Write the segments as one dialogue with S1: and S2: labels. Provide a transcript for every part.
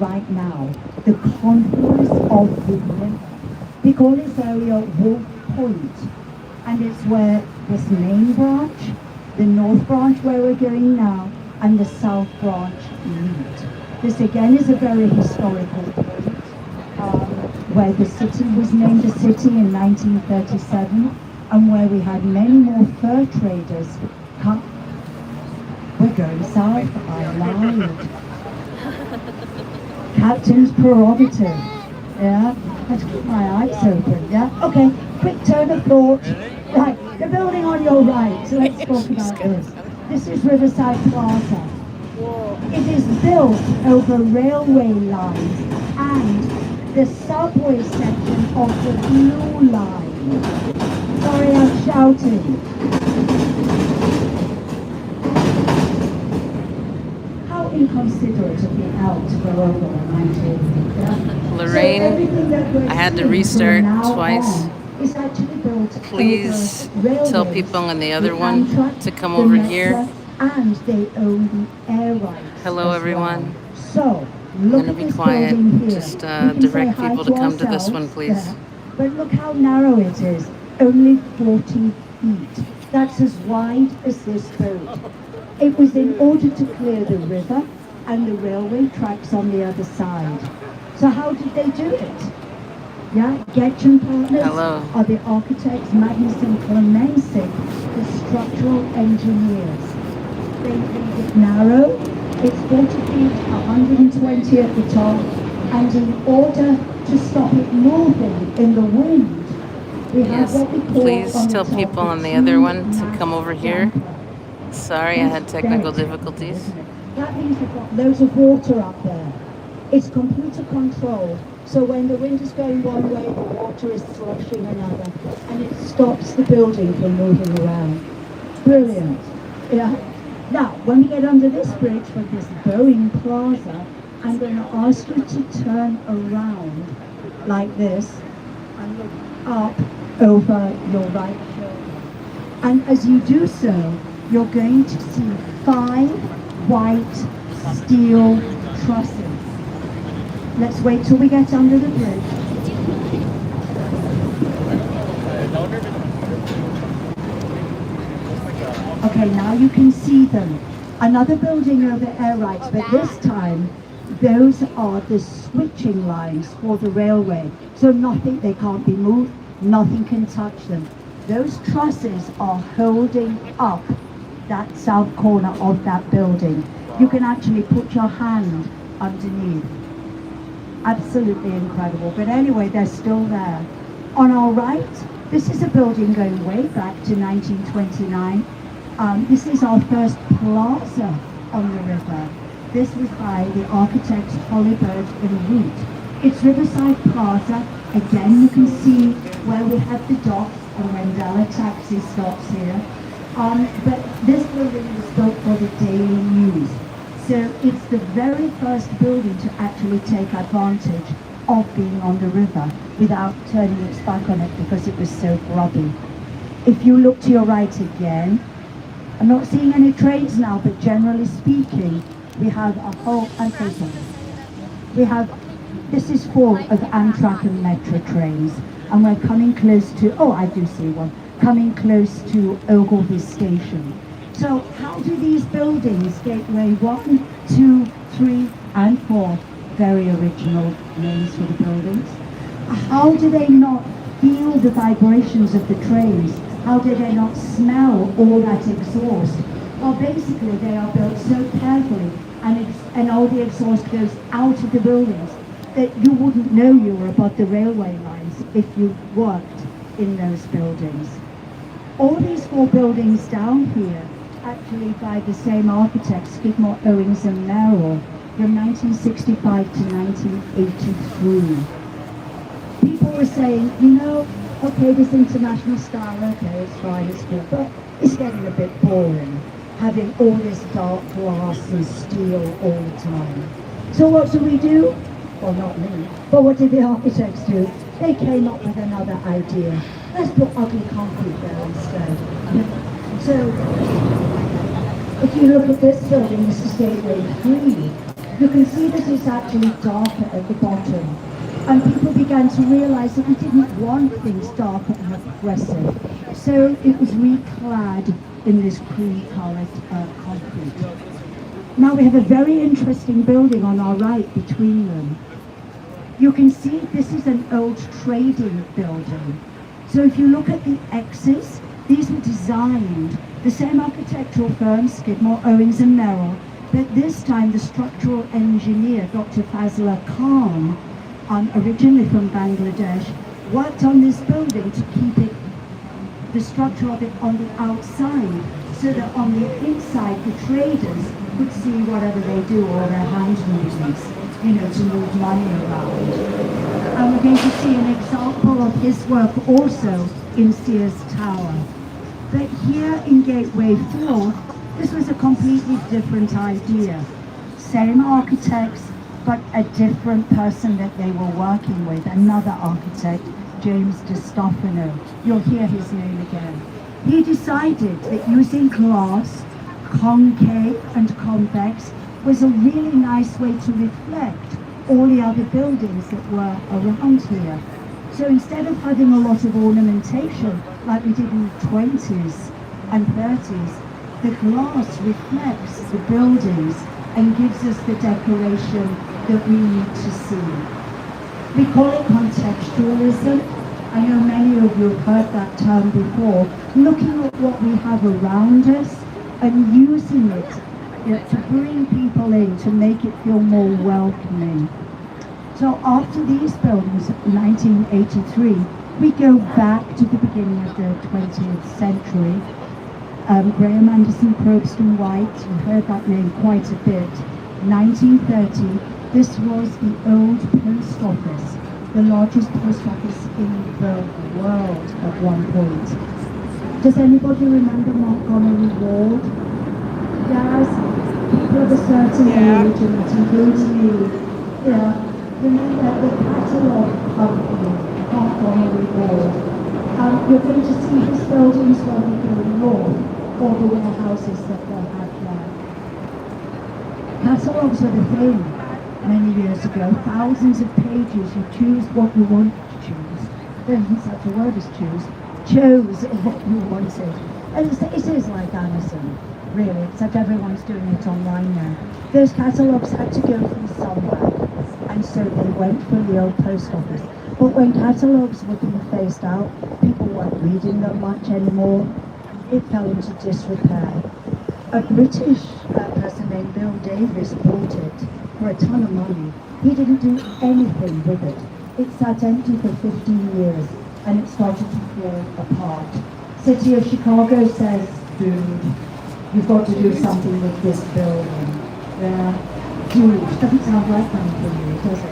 S1: right now the confluence of the river. We call this area Wolf Point, and it's where this main branch, the north branch where we're going now, and the south branch meet. This again is a very historical point, where the city was named a city in 1937, and where we had many more fur traders come. We're going south, I lied. Captain's prerogative. Yeah, let's keep my eyes open. Yeah, okay, quick turn of thought. Right, the building on your right, so let's talk about this. This is Riverside Plaza. It is built over railway lines and the subway section of the blue line. Sorry, I'm shouting. How inconsiderate of me out to go over on 98.
S2: Lorraine, I had to restart twice. Please tell people on the other one to come over here.
S1: And they own the air rights.
S2: Hello, everyone.
S1: So,
S2: I'm going to be quiet. Just direct people to come to this one, please.
S1: There. But look how narrow it is. Only 40 feet. That's as wide as this boat. It was in order to clear the river and the railway tracks on the other side. So how did they do it? Yeah, Getchen Partners are the architects, Magnus and Clemency, the structural engineers. They made it narrow, it's 40 feet, 120 at the top, and in order to stop it moving in the wind, we have what we call
S2: please tell people on the other one to come over here. Sorry, I had technical difficulties.
S1: That means we've got loads of water up there. It's computer controlled, so when the wind is going one way, the water is sloshing another, and it stops the building from moving around. Brilliant. Yeah. Now, when we get under this bridge for this Boeing Plaza, I'm going to ask you to turn around like this and look up over your right shoulder. And as you do so, you're going to see 5 white steel trusses. Let's wait till we get under the bridge. Okay, now you can see them. Another building over air rights, but this time those are the switching lines for the railway. So nothing, they can't be moved, nothing can touch them. Those trusses are holding up that south corner of that building. You can actually put your hand underneath. Absolutely incredible. But anyway, they're still there. On our right, this is a building going way back to 1929. This is our first plaza on the river. This was by the architects Hollybird and Root. It's Riverside Plaza. Again, you can see where we have the docks and Wendella taxi stops here. But this building was built for the Daily News. So it's the very first building to actually take advantage of being on the river without turning its back on it because it was so grubby. If you look to your right again, I'm not seeing any trains now, but generally speaking, we have a whole, this is full of Amtrak and Metro trains, and we're coming close to, oh, I do see one, coming close to Ogilvy Station. So how do these buildings, Gateway 1, 2, 3, and 4, very original names for the buildings, how do they not feel the vibrations of the trains? How do they not smell all that exhaust? Well, basically they are built so carefully and all the exhaust goes out of the buildings that you wouldn't know you were above the railway lines if you worked in those buildings. All these 4 buildings down here, actually by the same architects, Skidmore, Owings and Merrill, from 1965 to 1983. People were saying, you know, okay, this international style, okay, it's fine, it's good, but it's getting a bit boring, having all this dark glass and steel all the time. So what do we do? Well, not me, but what did the architects do? They came up with another idea. Let's put ugly concrete there instead. So, if you look at this building, this is Gateway 3. You can see that it's actually darker at the bottom. And people began to realize that we didn't want things dark and aggressive. So it was reclad in this cream-colored concrete. Now we have a very interesting building on our right between them. You can see this is an old trading building. So if you look at the X's, these were designed, the same architectural firm, Skidmore, Owings and Merrill, but this time the structural engineer, Dr. Fazla Khan, originally from Bangladesh, worked on this building to keep it, the structure of it on the outside, so that on the inside the traders could see whatever they do, all their hand movements, to move money around. And we're going to see an example of his work also in Sears Tower. But here in Gateway 4, this was a completely different idea. Same architects, but a different person that they were working with, another architect, James DeStefano. You'll hear his name again. He decided that using glass, concave and convex, was a really nice way to reflect all the other buildings that were around here. So instead of having a lot of ornamentation like we did in the 20s and 30s, the glass reflects the buildings and gives us the decoration that we need to see. We call it contextualism. I know many of you have heard that term before. Looking at what we have around us and using it to bring people in, to make it feel more welcoming. So after these buildings, 1983, we go back to the beginning of the 20th century. Graham Anderson, Probst and White, you've heard that name quite a bit. 1930, this was the old post office, the largest post office in the world at one point. Does anybody remember Montgomery Ward? Yes, people of a certain age, and that includes me. Yeah, remember the catalogue company, Montgomery Ward. You're going to see his buildings when we go north, all the warehouses that they had there. Catalogues were the thing many years ago. Thousands of pages, you choose what you want to choose. There isn't such a word as choose. Chose what you wanted. And it is like Amazon, really, except everyone's doing it online now. Those catalogues had to go from somewhere, and so they went from the old post office. But when catalogues were being phased out, people weren't reading them much anymore. It fell into disrepair. A British person named Bill Davis bought it for a ton of money. He didn't do anything with it. It sat empty for 15 years, and it started to fall apart. City of Chicago says, dude, you've got to do something with this building. Yeah, dude, doesn't sound like that for you, does it?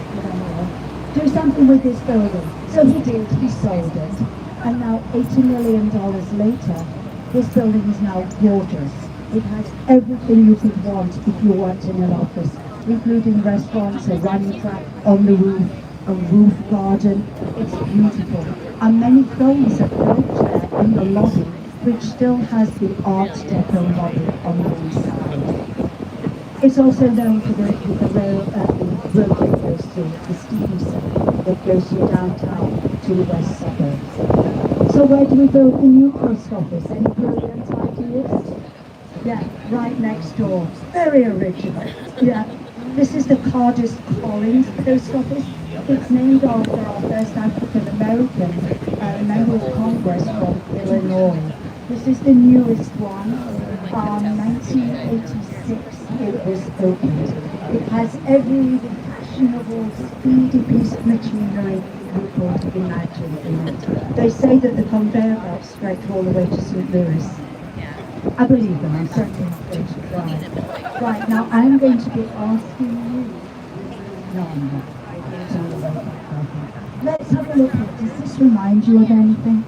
S1: Do something with this building. So he did, he sold it. And now $80 million later, this building is now gorgeous. It has everything you could want if you worked in an office, including restaurants, a running track on the roof, a roof garden. It's beautiful. And many films are built there in the lobby, which still has the Art Deco lobby on the inside. It's also known for the road that goes to the Stevenson, that goes to downtown to the west suburbs. So where do we build the new post office? Any brilliant ideas? Yeah, right next door. Very original. Yeah. This is the Cardiff Collins post office. It's named after our first African American member of Congress from Illinois. This is the newest one. 1986 it was opened. It has every fashionable, speedy piece of machinery you could imagine in it. They say that the conveyor belts stretch all the way to St. Louis. I believe them, I'm certainly not going to try. Right, now I'm going to be asking you. No, I'm not. Let's have a look at, does this remind you of anything?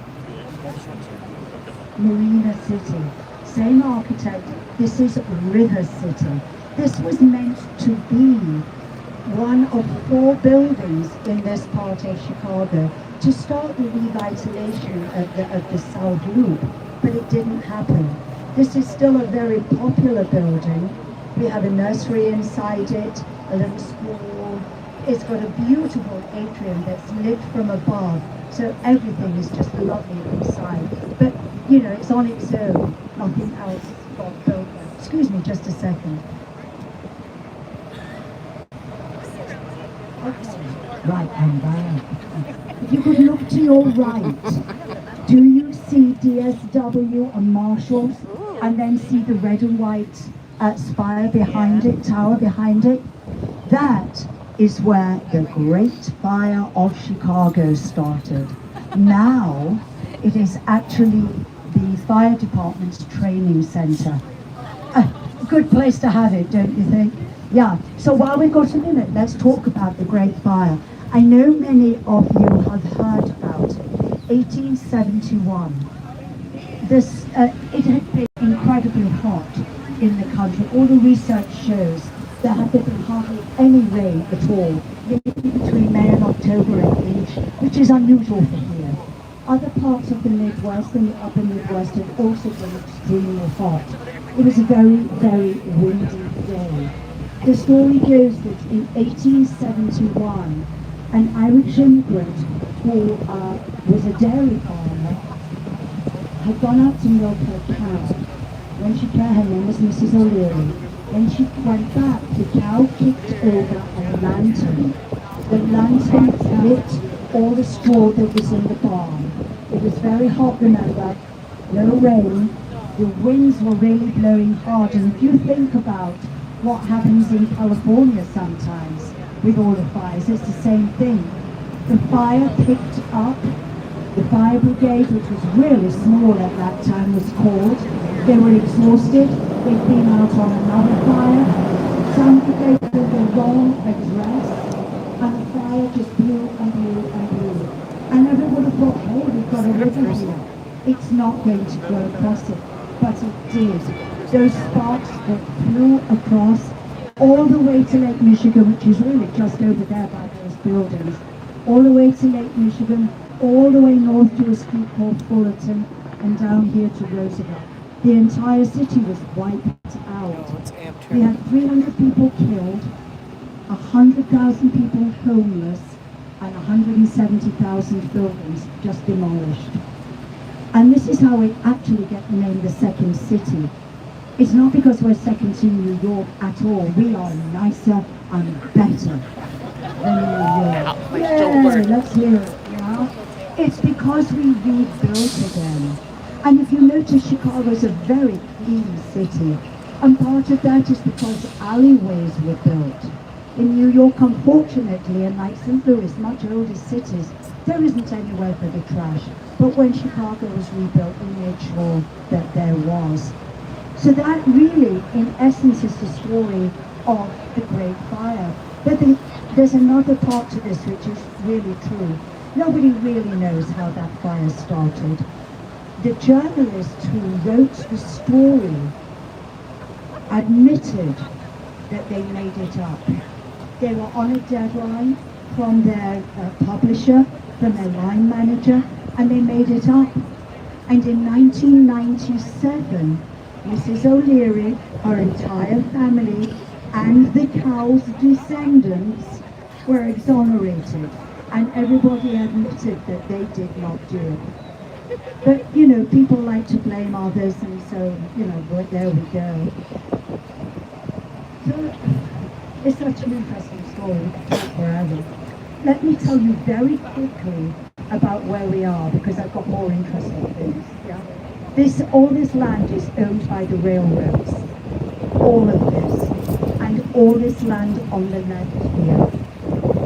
S1: Marina City. Same architect, this is River City. This was meant to be one of 4 buildings in this part of Chicago to start the revitalization of the South Loop, but it didn't happen. This is still a very popular building. We have a nursery inside it, a little school. It's got a beautiful atrium that's lit from above, so everything is just lovely inside. But, you know, it's on its own. Nothing else got built there. Excuse me, just a second. Okay. Right, I'm back. If you could look to your right, do you see DSW and Marshalls, and then see the red and white spire behind it, tower behind it? That is where the Great Fire of Chicago started. Now, it is actually the fire department's training center. A good place to have it, don't you think? Yeah, so while we've got a minute, let's talk about the Great Fire. I know many of you have heard about 1871. It had been incredibly hot in the country. All the research shows there had been hardly any rain at all, maybe between May and October at each, which is unusual for here. Other parts of the Midwest and the upper Midwest had also been extremely hot. It was a very, very windy day. The story goes that in 1871, an Irish immigrant who was a dairy farmer had gone out to milk her cow. When she came, her name was Mrs. O'Leary. When she went back, the cow kicked over a lantern. The lantern lit all the straw that was in the barn. It was very hot, remember, no rain. The winds were really blowing hard, and if you think about what happens in California sometimes with all the fires, it's the same thing. The fire picked up, the fire brigade, which was really small at that time, was called. They were exhausted, they'd been out on another fire. Somebody gave them the wrong address, and the fire just blew and blew and blew. And everyone thought, hey, we've got a river here. It's not going to go across it, but it did. Those sparks that flew across all the way to Lake Michigan, which is really just over there by those buildings, all the way to Lake Michigan, all the way north to a street called Fullerton, and down here to Roosevelt. The entire city was wiped out. We had 300 people killed, 100,000 people homeless, and 170,000 buildings just demolished. And this is how we actually get the name the Second City. It's not because we're second to New York at all. We are nicer and better than New York. Yeah, let's hear it. Yeah? It's because we rebuilt again. And if you notice, Chicago is a very clean city. And part of that is because alleyways were built. In New York, unfortunately, and like St. Louis, much older cities, there isn't anywhere for the trash. But when Chicago was rebuilt, we made sure that there was. So that really, in essence, is the story of the Great Fire. But there's another part to this which is really true. Nobody really knows how that fire started. The journalist who wrote the story admitted that they made it up. They were on a deadline from their publisher, from their line manager, and they made it up. And in 1997, Mrs. O'Leary, her entire family, and the cow's descendants were exonerated, and everybody admitted that they did not do it. But, you know, people like to blame others, and so, you know, but there we go. So, it's such an interesting story, forever. Let me tell you very quickly about where we are, because I've got more interesting things. Yeah? All this land is owned by the railroads, all of this, and all this land on the left here.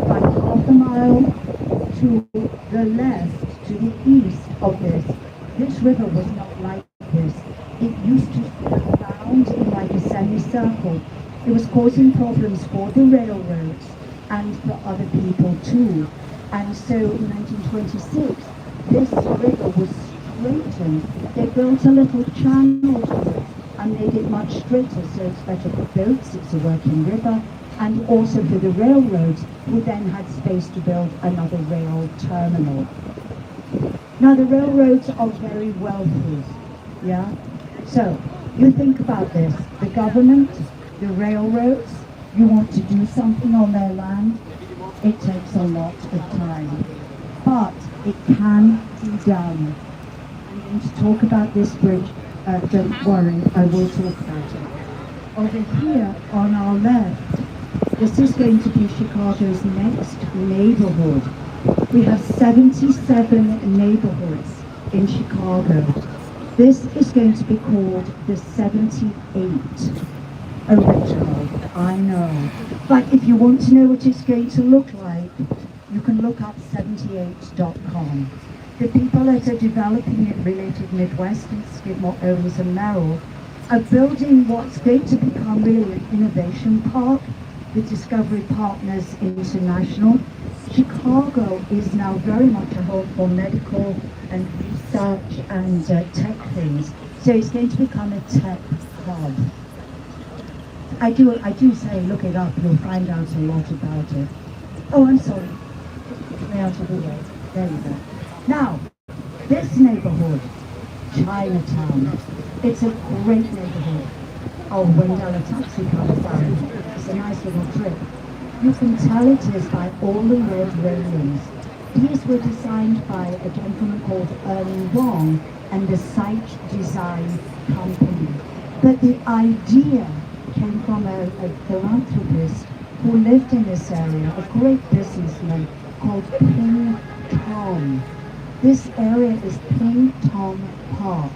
S1: About half a mile to the left, to the east of this river was not like this. It used to flow around in like a semicircle. It was causing problems for the railroads and for other people too. And so in 1926, this river was straightened. They built a little channel to it and made it much straighter, so it's better for boats, it's a working river, and also for the railroads, who then had space to build another rail terminal. Now the railroads are very wealthy, yeah? So, you think about this, the government, the railroads, you want to do something on their land, it takes a lot of time. But it can be done. I'm going to talk about this bridge. Don't worry, I will talk about it. Over here on our left, this is going to be Chicago's next neighborhood. We have 77 neighborhoods in Chicago. This is going to be called the 78 original, I know. But if you want to know what it's going to look like, you can look up 78.com. The people that are developing it, Related Midwest and Skidmore, Owens and Merrill, are building what's going to become really an innovation park with Discovery Partners International. Chicago is now very much a home for medical and research and tech things. So it's going to become a tech hub. I do say look it up, you'll find out a lot about it. Oh, I'm sorry. Get me out of the way. There you go. Now, this neighborhood, Chinatown, it's a great neighborhood. Oh, when a taxi comes down, it's a nice little trip. You can tell it is by all the red railings. These were designed by a gentleman called Ernie Wong and the Site Design Company. But the idea came from a philanthropist who lived in this area, a great businessman called Ping Tom. This area is Ping Tom Park,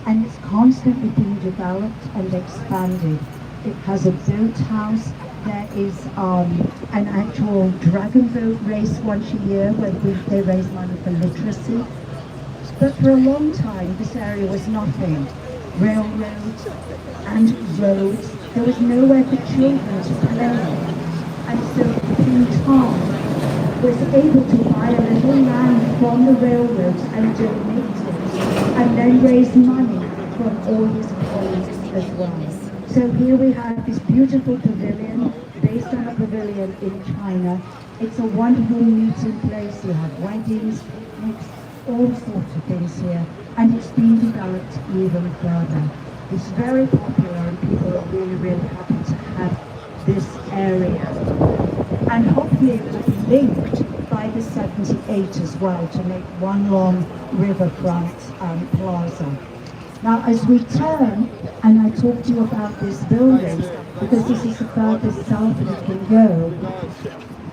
S1: and it's constantly being developed and expanded. It has a boathouse. There is an actual dragon boat race once a year where they raise money for literacy. But for a long time, this area was nothing. Railroads and roads. There was nowhere for children to play. And so King Tom was able to buy a little land from the railroads and donate it, and then raise money from all his colleagues as well. So here we have this beautiful pavilion, based on a pavilion in China. It's a wonderful meeting place. You have weddings, picnics, all sorts of things here, and it's being developed even further. It's very popular, and people are really, really happy to have this area. And hopefully it will be linked by the 78 as well to make one long riverfront plaza. Now as we turn, and I talk to you about this building, because this is the furthest south that it can go,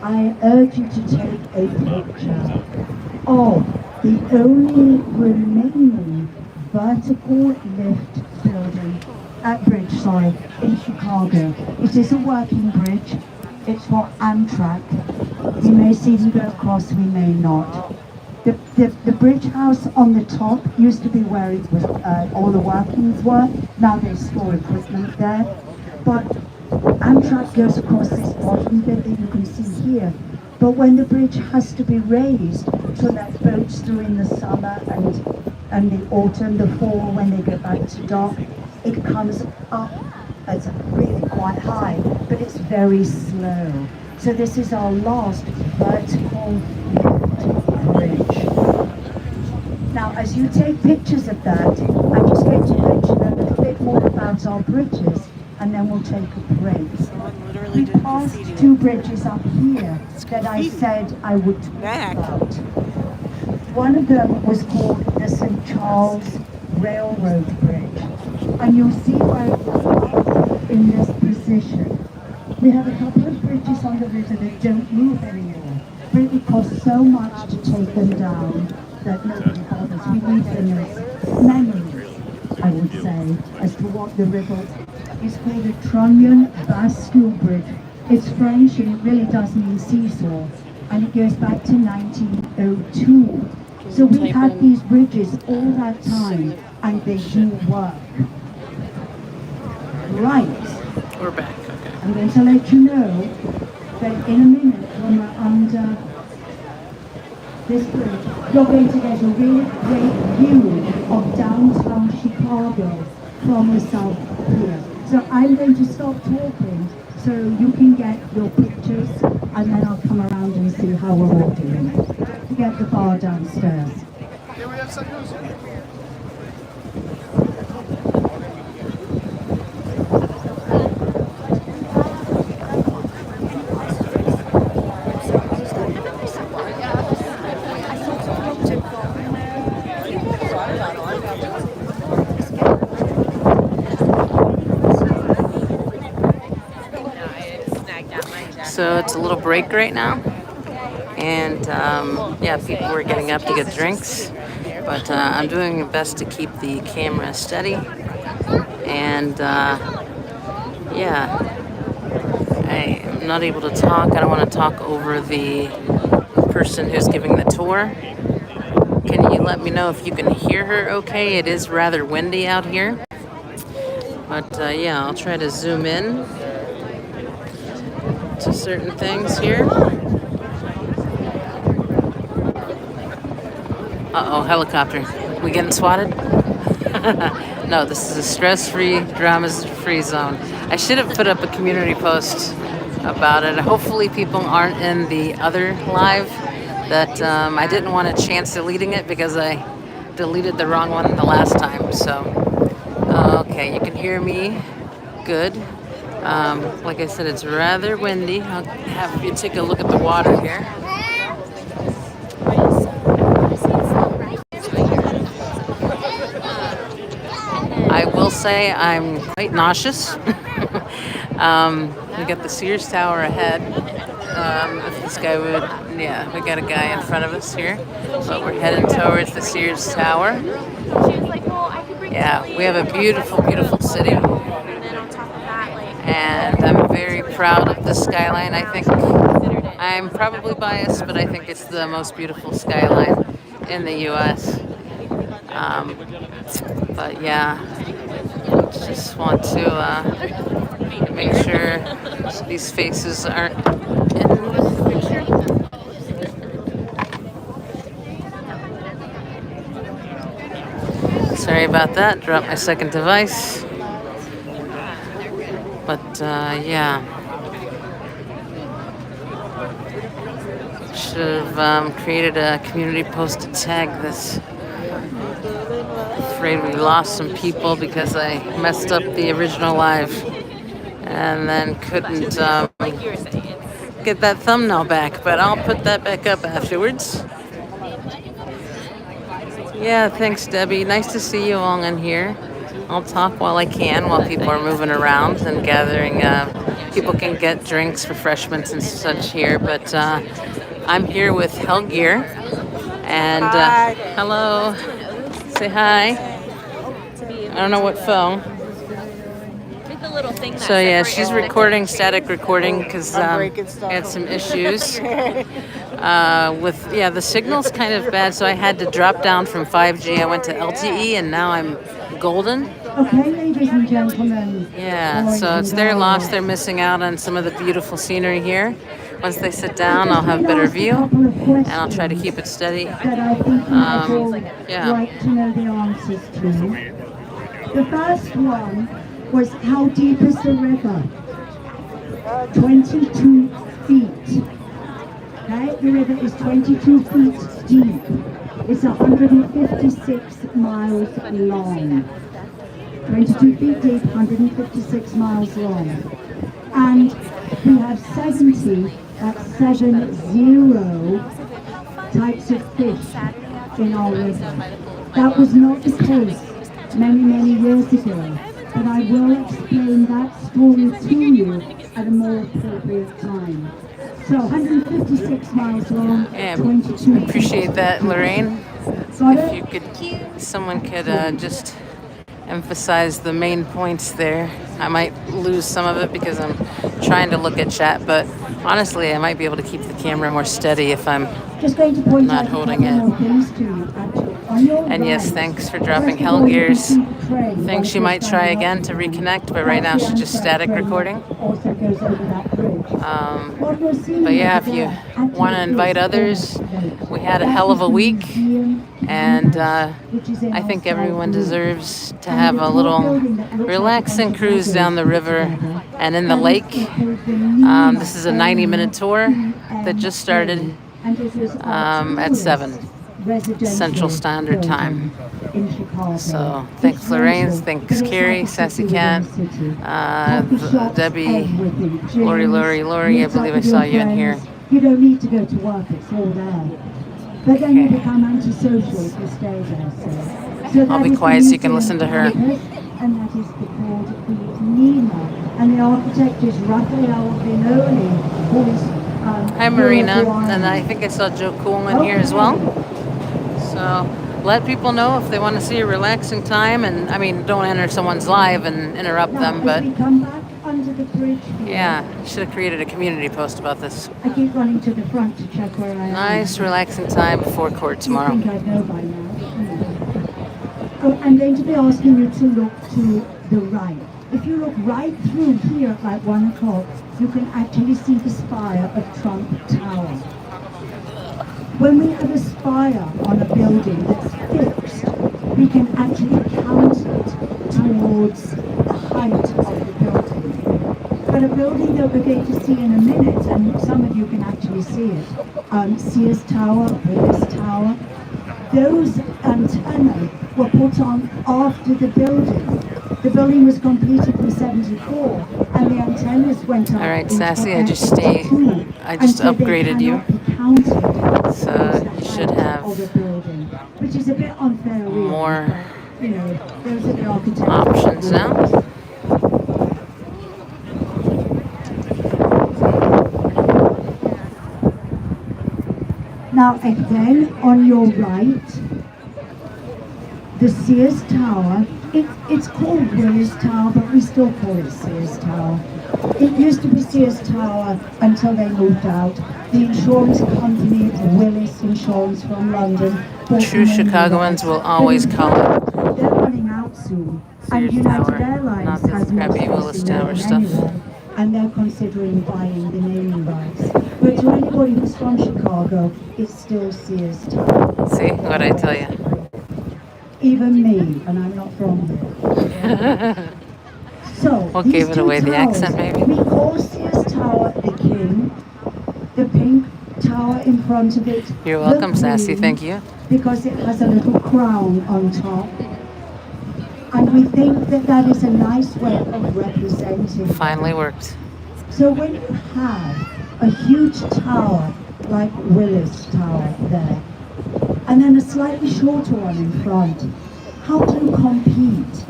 S1: I urge you to take a picture of the only remaining vertical lift building, bridge, in Chicago. It is a working bridge. It's for Amtrak. We may see them go across, we may not. The bridge house on the top used to be where it was, all the workings were. Now they store equipment there. But Amtrak goes across this bottom bit that you can see here. But when the bridge has to be raised so that boats through in the summer and the autumn, the fall, when they go back to dock, it comes up. It's really quite high, but it's very slow. So this is our last vertical bridge. Now, as you take pictures of that, I'm just going to mention a little bit more about our bridges, and then we'll take a break. We passed two bridges up here that I said I would talk about. One of them was called the St. Charles Railroad Bridge, and you'll see where it's in this position. We have a couple of bridges on the river that don't move anymore, but it costs so much to take them down that nobody bothers. We leave them as memories, I would say, as to what the river is called the Trunnion Bascule Bridge. It's French and it really does mean seesaw, and it goes back to 1902. So we've had these bridges all that time, and they do work. Right.
S2: We're back. Okay.
S1: I'm going to let you know that in a minute, when we're under this bridge, you're going to get a really great view of downtown Chicago from the south here. So I'm going to stop talking so you can get your pictures, and then I'll come around and see how we're all doing. Don't forget the bar downstairs.
S3: Here we have some news.
S2: So it's a little break right now. And yeah, people were getting up to get drinks. But I'm doing my best to keep the camera steady. And yeah, I'm not able to talk. I don't want to talk over the person who's giving the tour. Can you let me know if you can hear her okay? It is rather windy out here. But yeah, I'll try to zoom in to certain things here. Uh-oh, helicopter. We getting swatted? No, this is a stress-free, drama-free zone. I should have put up a community post about it. Hopefully people aren't in the other live. That I didn't want a chance deleting it because I deleted the wrong one the last time. So, okay, you can hear me. Good. Like I said, it's rather windy. I'll have you take a look at the water here. I will say I'm quite nauseous. We got the Sears Tower ahead. If this guy would, yeah, we got a guy in front of us here. But we're heading towards the Sears Tower. Yeah, we have a beautiful, beautiful city. And I'm very proud of the skyline. I think I'm probably biased, but I think it's the most beautiful skyline in the U.S. But yeah, just want to make sure these faces aren't in the picture. Sorry about that, dropped my second device. But yeah, should have created a community post to tag this. Afraid we lost some people because I messed up the original live and then couldn't get that thumbnail back, but I'll put that back up afterwards. Yeah, thanks, Debbie. Nice to see you all in here. I'll talk while I can, while people are moving around and gathering. People can get drinks, refreshments, and such here, but I'm here with Helgear. And hello. Say hi. I don't know what phone. So yeah, she's recording, static recording, because I had some issues with, yeah, the signal's kind of bad, so I had to drop down from 5G. I went to LTE, and now I'm golden.
S1: Okay, ladies and gentlemen.
S2: Yeah, so it's their loss. They're missing out on some of the beautiful scenery here. Once they sit down, I'll have better view, and I'll try to keep it steady.
S1: That I think you all
S2: yeah.
S1: like to know the answers to. The first one was, how deep is the river? 22 feet. Okay, the river is 22 feet deep. It's 156 miles long. 22 feet deep, 156 miles long. And we have 70, that's 70 types of fish in our river. That was not the case many, many years ago. But I will explain that story to you at a more appropriate time. So 156 miles long,
S2: Yeah,
S1: 22.
S2: appreciate that, Lorraine. If you could, someone could just emphasize the main points there. I might lose some of it because I'm trying to look at chat, but honestly, I might be able to keep the camera more steady if I'm
S1: Just going to point
S2: not
S1: out
S2: holding it.
S1: more things to you, actually. On your
S2: And yes,
S1: right,
S2: thanks for dropping
S1: first of all, you can
S2: Hellgears.
S1: see the train
S2: Think
S1: once
S2: she
S1: you're
S2: might try
S1: standing
S2: again
S1: up.
S2: to reconnect, but right now she's just static recording.
S1: Also goes over that bridge. What you're seeing
S2: But yeah,
S1: over
S2: if you
S1: there
S2: want to
S1: actually
S2: invite
S1: is
S2: others,
S1: Riverfront.
S2: we had a
S1: That
S2: hell of
S1: is
S2: a
S1: the
S2: week,
S1: museum
S2: and
S1: which is in
S2: I
S1: our
S2: think
S1: South
S2: everyone
S1: Loop.
S2: deserves to
S1: And
S2: have
S1: the
S2: a
S1: tall
S2: little
S1: building that looks like a
S2: relaxing
S1: bunch of
S2: cruise
S1: Legos
S2: down the
S1: put
S2: river
S1: together,
S2: and in the
S1: that is
S2: lake.
S1: called the Lima,
S2: This is a 90-minute tour that just started
S1: and it is
S2: at 7
S1: residential
S2: Central Standard Time.
S1: in Chicago.
S2: So thanks
S1: It's
S2: Lorraine,
S1: rental,
S2: thanks
S1: but it's
S2: Carrie,
S1: like a
S2: Sassy
S1: city
S2: Cat,
S1: within a city. Coffee shops,
S2: Debbie,
S1: everything,
S2: Lori,
S1: gyms,
S2: I
S1: meet
S2: believe
S1: up
S2: I
S1: with
S2: saw
S1: your
S2: you in here.
S1: friends. You don't need to go to work, it's all there. But then you
S2: Okay.
S1: become antisocial if you stay there. So
S2: I'll
S1: that
S2: be
S1: is the
S2: quiet so you can
S1: museum
S2: listen to her.
S1: campus. and that is called the Nina. And the architect is Raphael Vinoli, who is
S2: Hi, Marina.
S1: Uruguayan.
S2: And I think I saw Joe Coolman here as well. So let people know if they want to see a relaxing time. And I mean, don't enter someone's live and interrupt
S1: Now,
S2: them.
S1: as
S2: But
S1: we come back under the bridge here,
S2: yeah, should have created a community post about this.
S1: I keep running to the front to check where I am.
S2: Nice, relaxing time before court tomorrow.
S1: You think I'd know by now. Oh, I'm going to be asking you to look to the right. If you look right through here at like 1 o'clock, you can actually see the spire of Trump Tower. When we have a spire on a building that's fixed, we can actually count it towards the height of the building. But a building that we're going to see in a minute, and some of you can actually see it, Sears Tower, Willis Tower, those antennae were put on after the building. The building was completed in 74, and the antennas went up.
S2: All right,
S1: in
S2: Sassy, I just
S1: 82,
S2: I just
S1: and so
S2: upgraded
S1: they
S2: you.
S1: cannot be counted
S2: So
S1: towards the
S2: you should
S1: height
S2: have
S1: of the building, which is a bit unfair, really,
S2: more
S1: but, you know, those are the architects'
S2: options now.
S1: rules. Now again, on your right, the Sears Tower, it's called Willis Tower, but we still call it Sears Tower. It used to be Sears Tower until they moved out. The insurance company, Willis Insurance from London, bought
S2: True
S1: the name
S2: Chicagoans will
S1: Willis.
S2: always
S1: But in
S2: call it
S1: fact, they're running out soon. And
S2: Sears
S1: United
S2: Tower,
S1: Airlines
S2: not this
S1: has no
S2: crappy
S1: space
S2: Willis
S1: in
S2: Tower
S1: London
S2: stuff.
S1: anyway, and they're considering buying the naming rights. But to anybody who's from Chicago, it's still Sears Tower.
S2: See what I tell you.
S1: Even me, and I'm not from here. So,
S2: What
S1: these
S2: gave it
S1: two
S2: away, the
S1: towers,
S2: accent maybe?
S1: we call Sears Tower the King, the pink tower in front of it.
S2: You're
S1: the
S2: welcome, Sassy.
S1: Queen,
S2: Thank you.
S1: Because it has a little crown on top. And we think that that is a nice way of representing.
S2: Finally worked.
S1: So when you have a huge tower like Willis Tower there, and then a slightly shorter one in front, how do you compete?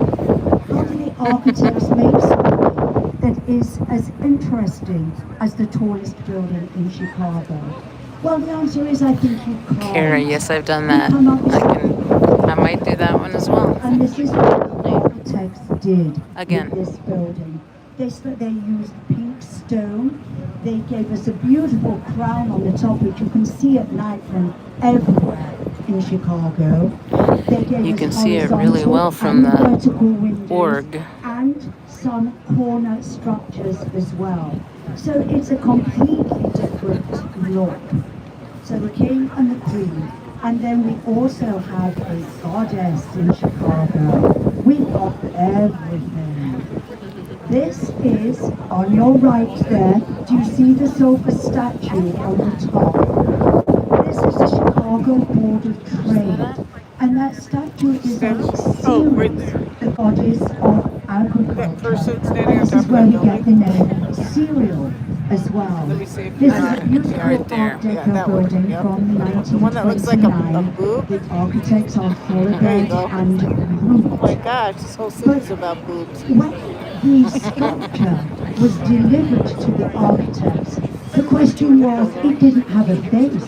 S1: How do the architects make something that is as interesting as the tallest building in Chicago? Well, the answer is I think you can't.
S2: Kara, yes, I've done
S1: You
S2: that.
S1: come up with
S2: I might do that one as well.
S1: And this is what the architects did
S2: Again.
S1: with this building. They used pink stone. They gave us a beautiful crown on the top, which you can see at night from everywhere in Chicago. They gave
S2: You
S1: us
S2: can see it really
S1: horizontal
S2: well from
S1: and
S2: the
S1: vertical windows
S2: org.
S1: and some corner structures as well. So it's a completely different look. So the king and the queen. And then we also have a goddess in Chicago. We've got everything. This is on your right there. Do you see the silver statue on the top? This is the Chicago Board of Trade. And that statue is of Ceres, the goddess of agriculture. And this is where we get the name cereal as well. This is a beautiful Art Deco building from
S3: The one that looks like a
S1: 1929.
S3: boob.
S1: The architects are
S3: There you
S1: Horribert
S3: go.
S1: and
S3: Oh
S1: Root.
S3: my gosh, this whole city's about boobs.
S1: When the sculpture was delivered to the architects, the question was, it didn't have a face.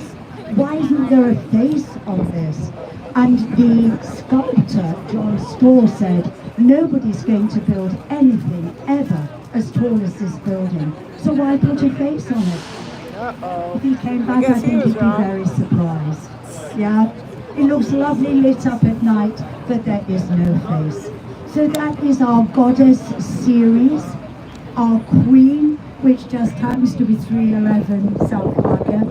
S1: Why isn't there a face on this? And the sculptor, John Storr, said, nobody's going to build anything ever as tall as this building. So why put a face on it?
S3: Uh-oh.
S1: If he came back, I
S3: guess he
S1: think
S3: was
S1: he'd be
S3: wrong.
S1: very surprised. Yeah, it looks lovely lit up at night, but there is no face. So that is our goddess series, our queen, which just happens to be 311 South Parker,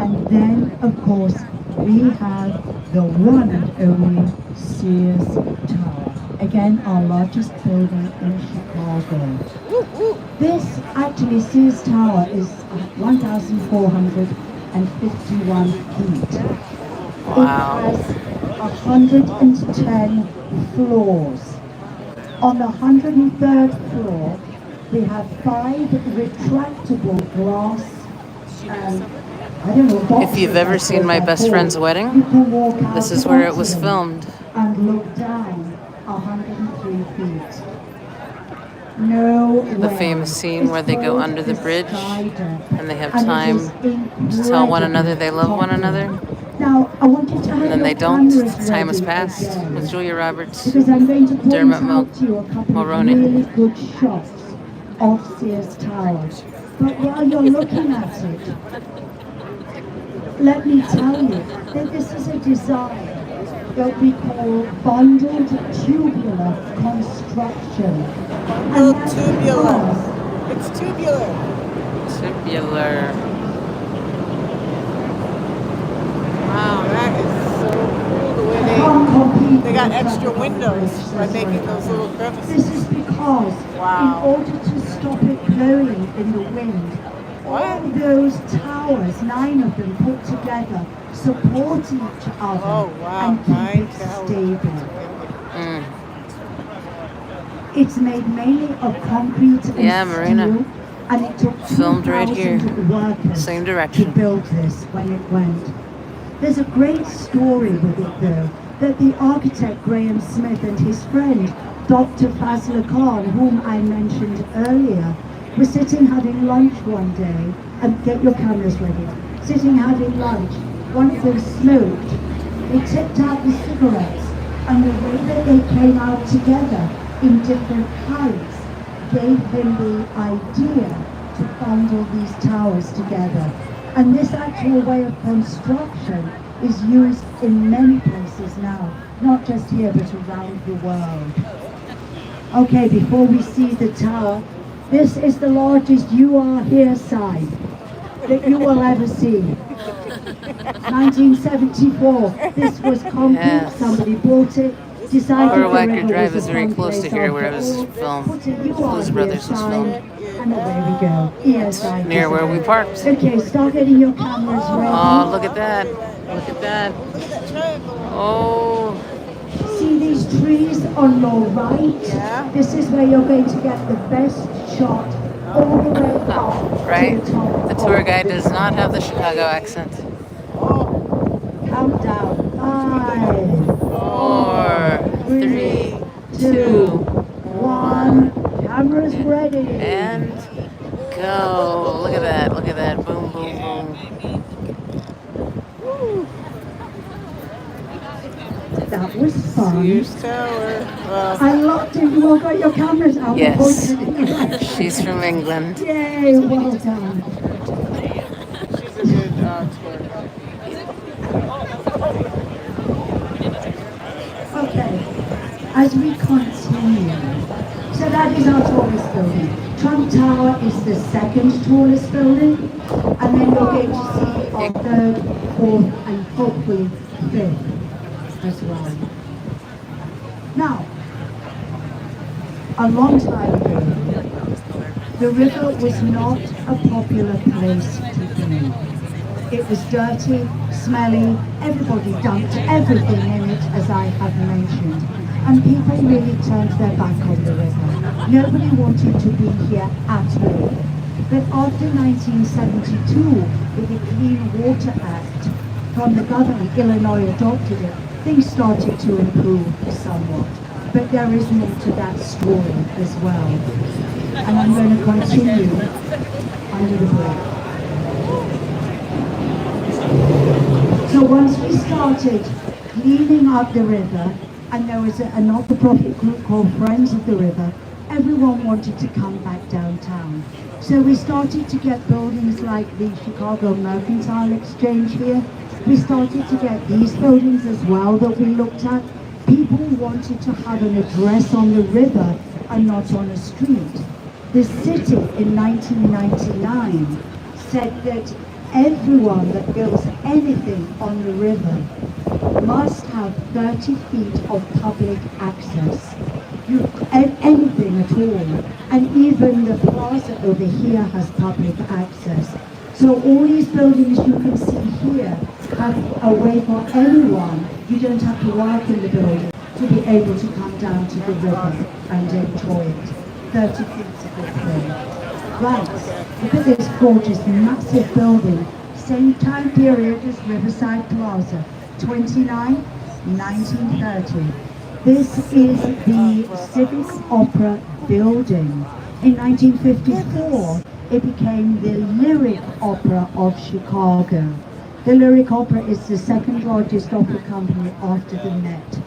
S1: and then, of course, we have the one and only Sears Tower. Again, our largest building in Chicago. This, actually, Sears Tower is 1,451 feet.
S2: Wow.
S1: It has 110 floors. On the 103rd floor, we have 5 retractable glass, I don't know, boxes,
S2: If you've ever seen my best friend's wedding,
S1: you can walk out
S2: this is where it was
S1: onto them
S2: filmed.
S1: and look down. 103 feet. No
S2: The
S1: way.
S2: famous scene
S1: It's
S2: where they go
S1: called
S2: under the bridge
S1: Skyder,
S2: and they have
S1: and it
S2: time
S1: is
S2: to tell one another they love one
S1: incredibly
S2: another.
S1: popular. Now, I want you to have
S2: And then
S1: your
S2: they don't.
S1: cameras
S2: Time has
S1: ready
S2: passed with
S1: again,
S2: Julia Roberts,
S1: because I'm going to point
S2: Dermot
S1: out to you a couple of
S2: Mulroney.
S1: really good shots of Sears Tower. But while you're looking at it, let me tell you that this is a design that we call bundled tubular construction.
S3: Little
S1: And that's
S3: tubular.
S1: because
S3: It's tubular.
S2: Tubular.
S3: Wow, that is so cool the way
S1: can't compete
S3: they got
S1: with
S3: extra
S1: traffic on the
S3: windows
S1: bridge,
S3: by
S1: so
S3: making
S1: sorry
S3: those
S1: about
S3: little
S1: that.
S3: crevices.
S1: This is because
S3: Wow.
S1: in order to stop it blowing in the wind, all
S3: What?
S1: those towers, 9 of them put together, support each other
S3: Oh, wow,
S1: and keep
S3: 9
S1: it
S3: towers.
S1: stable.
S2: Mm.
S1: It's made mainly of concrete and
S2: Yeah, Marina.
S1: steel, and it took
S2: Filmed right
S1: 2,000
S2: here.
S1: workers
S2: Same
S1: to
S2: direction.
S1: build this when it went. There's a great story with it though, that the architect Graham Smith and his friend Dr. Fazla Khan, whom I mentioned earlier, were sitting having lunch one day, and get your cameras ready, sitting having lunch. One of them smoked, they tipped out the cigarettes, and the way that they came out together in different heights gave him the idea to bundle these towers together. And this actual way of construction is used in many places now, not just here but around the world. Okay, before we see the tower, this is the largest "You Are Here" sign that you will ever see. 1974, this was concrete,
S2: Yes.
S1: somebody bought it, decided
S2: Lower
S1: the
S2: Wacker
S1: river
S2: Drive
S1: was
S2: is
S1: a
S2: very
S1: fun
S2: close to
S1: place
S2: here where it
S1: after
S2: was
S1: all,
S2: filmed.
S1: put a "You Are
S2: Blues
S1: Here"
S2: Brothers was
S1: sign,
S2: filmed.
S1: and away we go. ESI.
S2: Near where we parked.
S1: Okay, start getting your cameras ready.
S2: Oh, look at that. Look at that.
S3: Look at that triangle.
S2: Oh,
S1: See these trees on your right?
S3: Yeah.
S1: This is where you're going to get the best shot all the way up
S2: right?
S1: to the top.
S2: The tour
S1: of
S2: guide
S1: this
S2: does not have the
S1: mountain.
S2: Chicago accent.
S1: Countdown. 5,
S2: 4, 3, 2,
S1: 1. Cameras ready.
S2: and go. Look at that. Look at that. Boom, boom, boom.
S1: That was fun.
S3: Sears Tower. Well,
S1: I loved it. You all got your cameras out.
S2: Yes.
S1: Pointed in the right
S2: She's from England.
S1: Yay, well done.
S3: she's a good tour guide.
S1: Okay, as we continue, so that is our tallest building. Trump Tower is the second tallest building, and then you're going to see our third, fourth, and hopefully fifth as well. Now, a long time ago, the river was not a popular place to be. It was dirty, smelly, everybody dumped everything in it, as I have mentioned. And people really turned their back on the river. Nobody wanted to be here at all. But after 1972, with the Clean Water Act from the government, Illinois adopted it, things started to improve somewhat. But there is more to that story as well. And I'm going to continue under the bridge. So once we started cleaning up the river, and there was a not-for-profit group called Friends of the River, everyone wanted to come back downtown. So we started to get buildings like the Chicago Mercantile Exchange here. We started to get these buildings as well that we looked at. People wanted to have an address on the river and not on a street. The city in 1999 said that everyone that builds anything on the river must have 30 feet of public access. Anything at all. And even the plaza over here has public access. So all these buildings you can see here have a way for anyone. You don't have to work in the building to be able to come down to the river and enjoy it. 30 feet's a good thing. Right, look at this gorgeous, massive building. Same time period as Riverside Plaza, 1930. This is the Civic Opera building. In 1954, it became the Lyric Opera of Chicago. The Lyric Opera is the second largest opera company after the Met.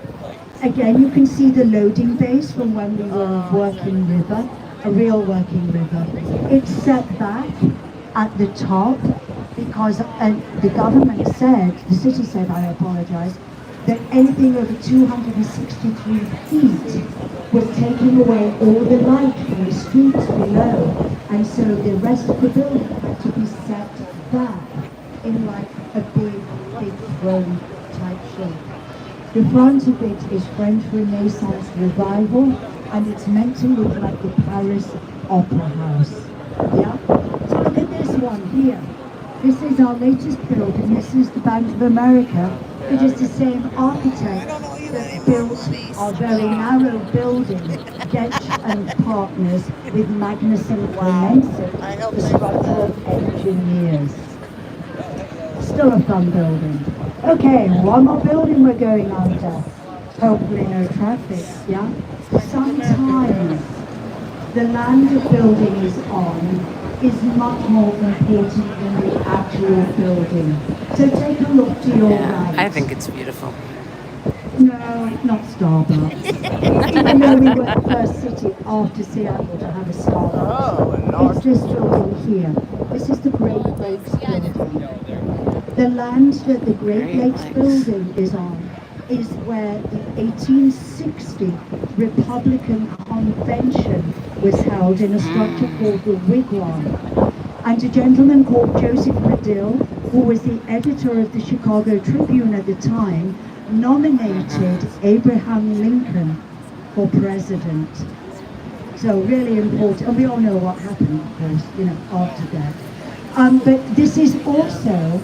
S1: Again, you can see the loading base from when we were a working river, a real working river. It's set back at the top because the government said, the city said, I apologize, that anything over 263 feet was taking away all the light from the streets below. And so the rest of the building had to be set back in like a big throne type shape. The front of it is French Renaissance Revival, and it's meant to look like the Paris Opera House. Yeah? So look at this one here. This is our latest building. This is the Bank of America. It is the same architect that built our very narrow building, Getch and Partners, with Magnuson Clemency, the structural engineers. Still a fun building. Okay, one more building we're going under. Hopefully no traffic, yeah? Sometimes the land the building is on is much more important than the actual building. So take a look to your right.
S2: I think it's beautiful.
S1: No, not Starbucks. Even though we were the first city after Seattle to have a Starbucks. It's this building here. This is the Great Lakes building. The land that the Great Lakes building is on is where the 1860 Republican Convention was held in a structure called the Wigwam. And a gentleman called Joseph Medill, who was the editor of the Chicago Tribune at the time, nominated Abraham Lincoln for president. So really important, and we all know what happened, of course, after that. But this is also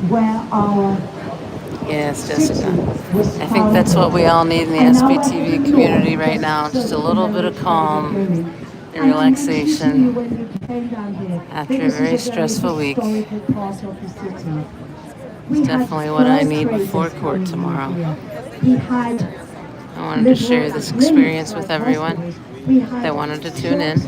S1: where our
S2: Yes, Jessica. I think that's what we all need in the SBTV community right now. Just a little bit of calm and relaxation after a very stressful week. It's definitely what I need before court tomorrow. I wanted to share this experience with everyone that wanted to tune in.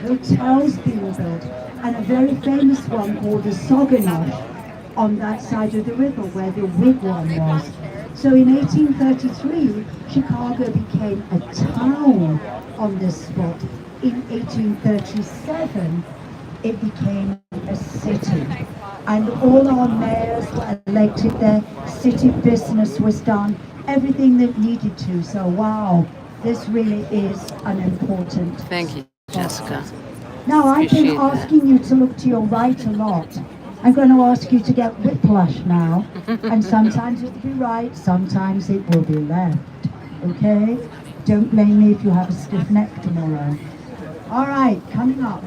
S1: Hotels being built, and a very famous one called the Soganosh on that side of the river where the Wigwam was. So in 1833, Chicago became a town on this spot. In 1837, it became a city. And all our mayors were elected there, city business was done, everything that needed to. So wow, this really is an important
S2: Thank you, Jessica.
S1: Now I've been
S2: Appreciate that.
S1: asking you to look to your right a lot. I'm going to ask you to get whiplash now, and sometimes it will be right, sometimes it will be left, okay? Don't blame me if you have a stiff neck tomorrow. All right, coming up,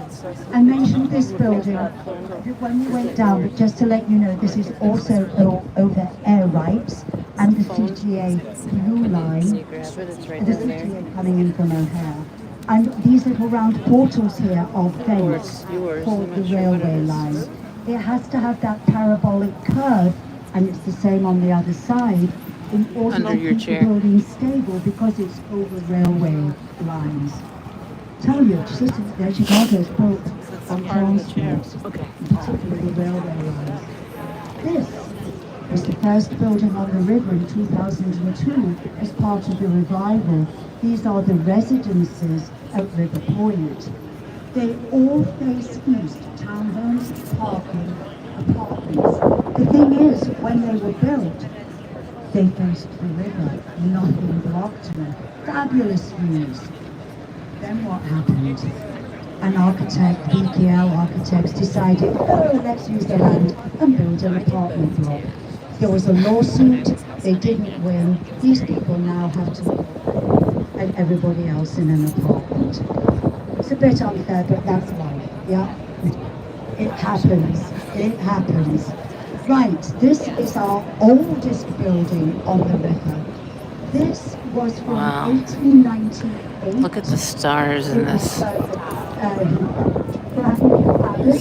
S1: I mentioned this building when we went down, but just to let you know, this is also over air rights and the CTA blue line, the CTA coming in from O'Hare. And these little round portals here are vents for the railway line. It has to have that parabolic curve, and it's the same on the other side, in order to keep the building stable because it's over railway lines. Tell you, Chicago is built on transport, particularly the railway lines. This was the first building on the river in 2002 as part of the revival. These are the residences at River Point. They all face east, townhomes, parking, apartments. The thing is, when they were built, they faced the river, nothing blocked them. Fabulous views. Then what happened? An architect, BKL architects, decided, oh, let's use the land and build an apartment block. There was a lawsuit, they didn't win. These people now have to live, and everybody else in an apartment. It's a bit unfair, but that's life, yeah? It happens, it happens. Right, this is our oldest building on the river. This was from 1898.
S2: Look at the stars in this.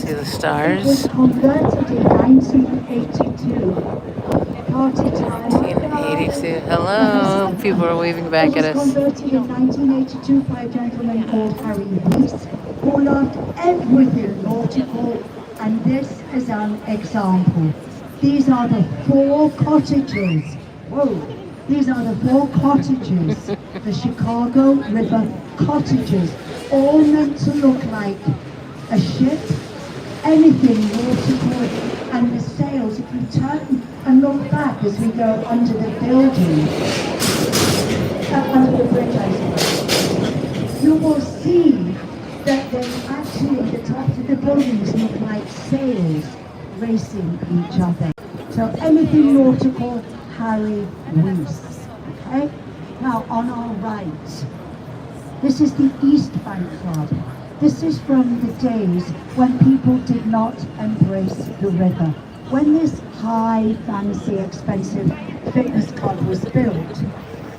S2: See the stars?
S1: It was converted in 1982. Party time.
S2: 1982. you. Hello. People are waving back
S1: It
S2: at
S1: was
S2: us.
S1: converted in 1982 by a gentleman called Harry Rees, who loved everything nautical, and this is an example. These are the four cottages. Whoa! These are the four cottages, the Chicago River cottages, all meant to look like a ship, anything nautical, and the sails. If you turn and look back as we go under the building, under the bridge, I suppose, you will see that they actually, the tops of the buildings look like sails racing each other. So anything nautical, Harry Rees. Okay? Now on our right, this is the East Bank Club. This is from the days when people did not embrace the river. When this high, fancy, expensive fitness club was built,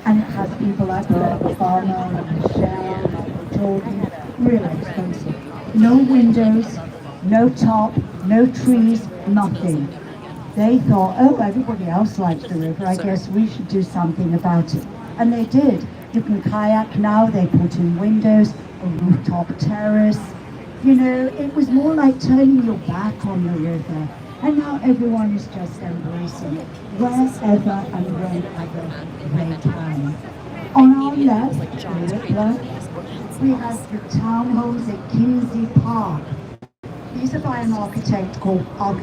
S1: and it had people like Obama, and Michelle, and Jordan, really expensive. No windows, no top, no trees, nothing. They thought, oh, everybody else likes the river, I guess we should do something about it. And they did. You can kayak now, they put in windows, a rooftop terrace. You know, it was more like turning your back on the river. And now everyone is just embracing it, wherever and whenever they can. On our left, we have the townhomes at Kinsey Park. These are by an architect called Papa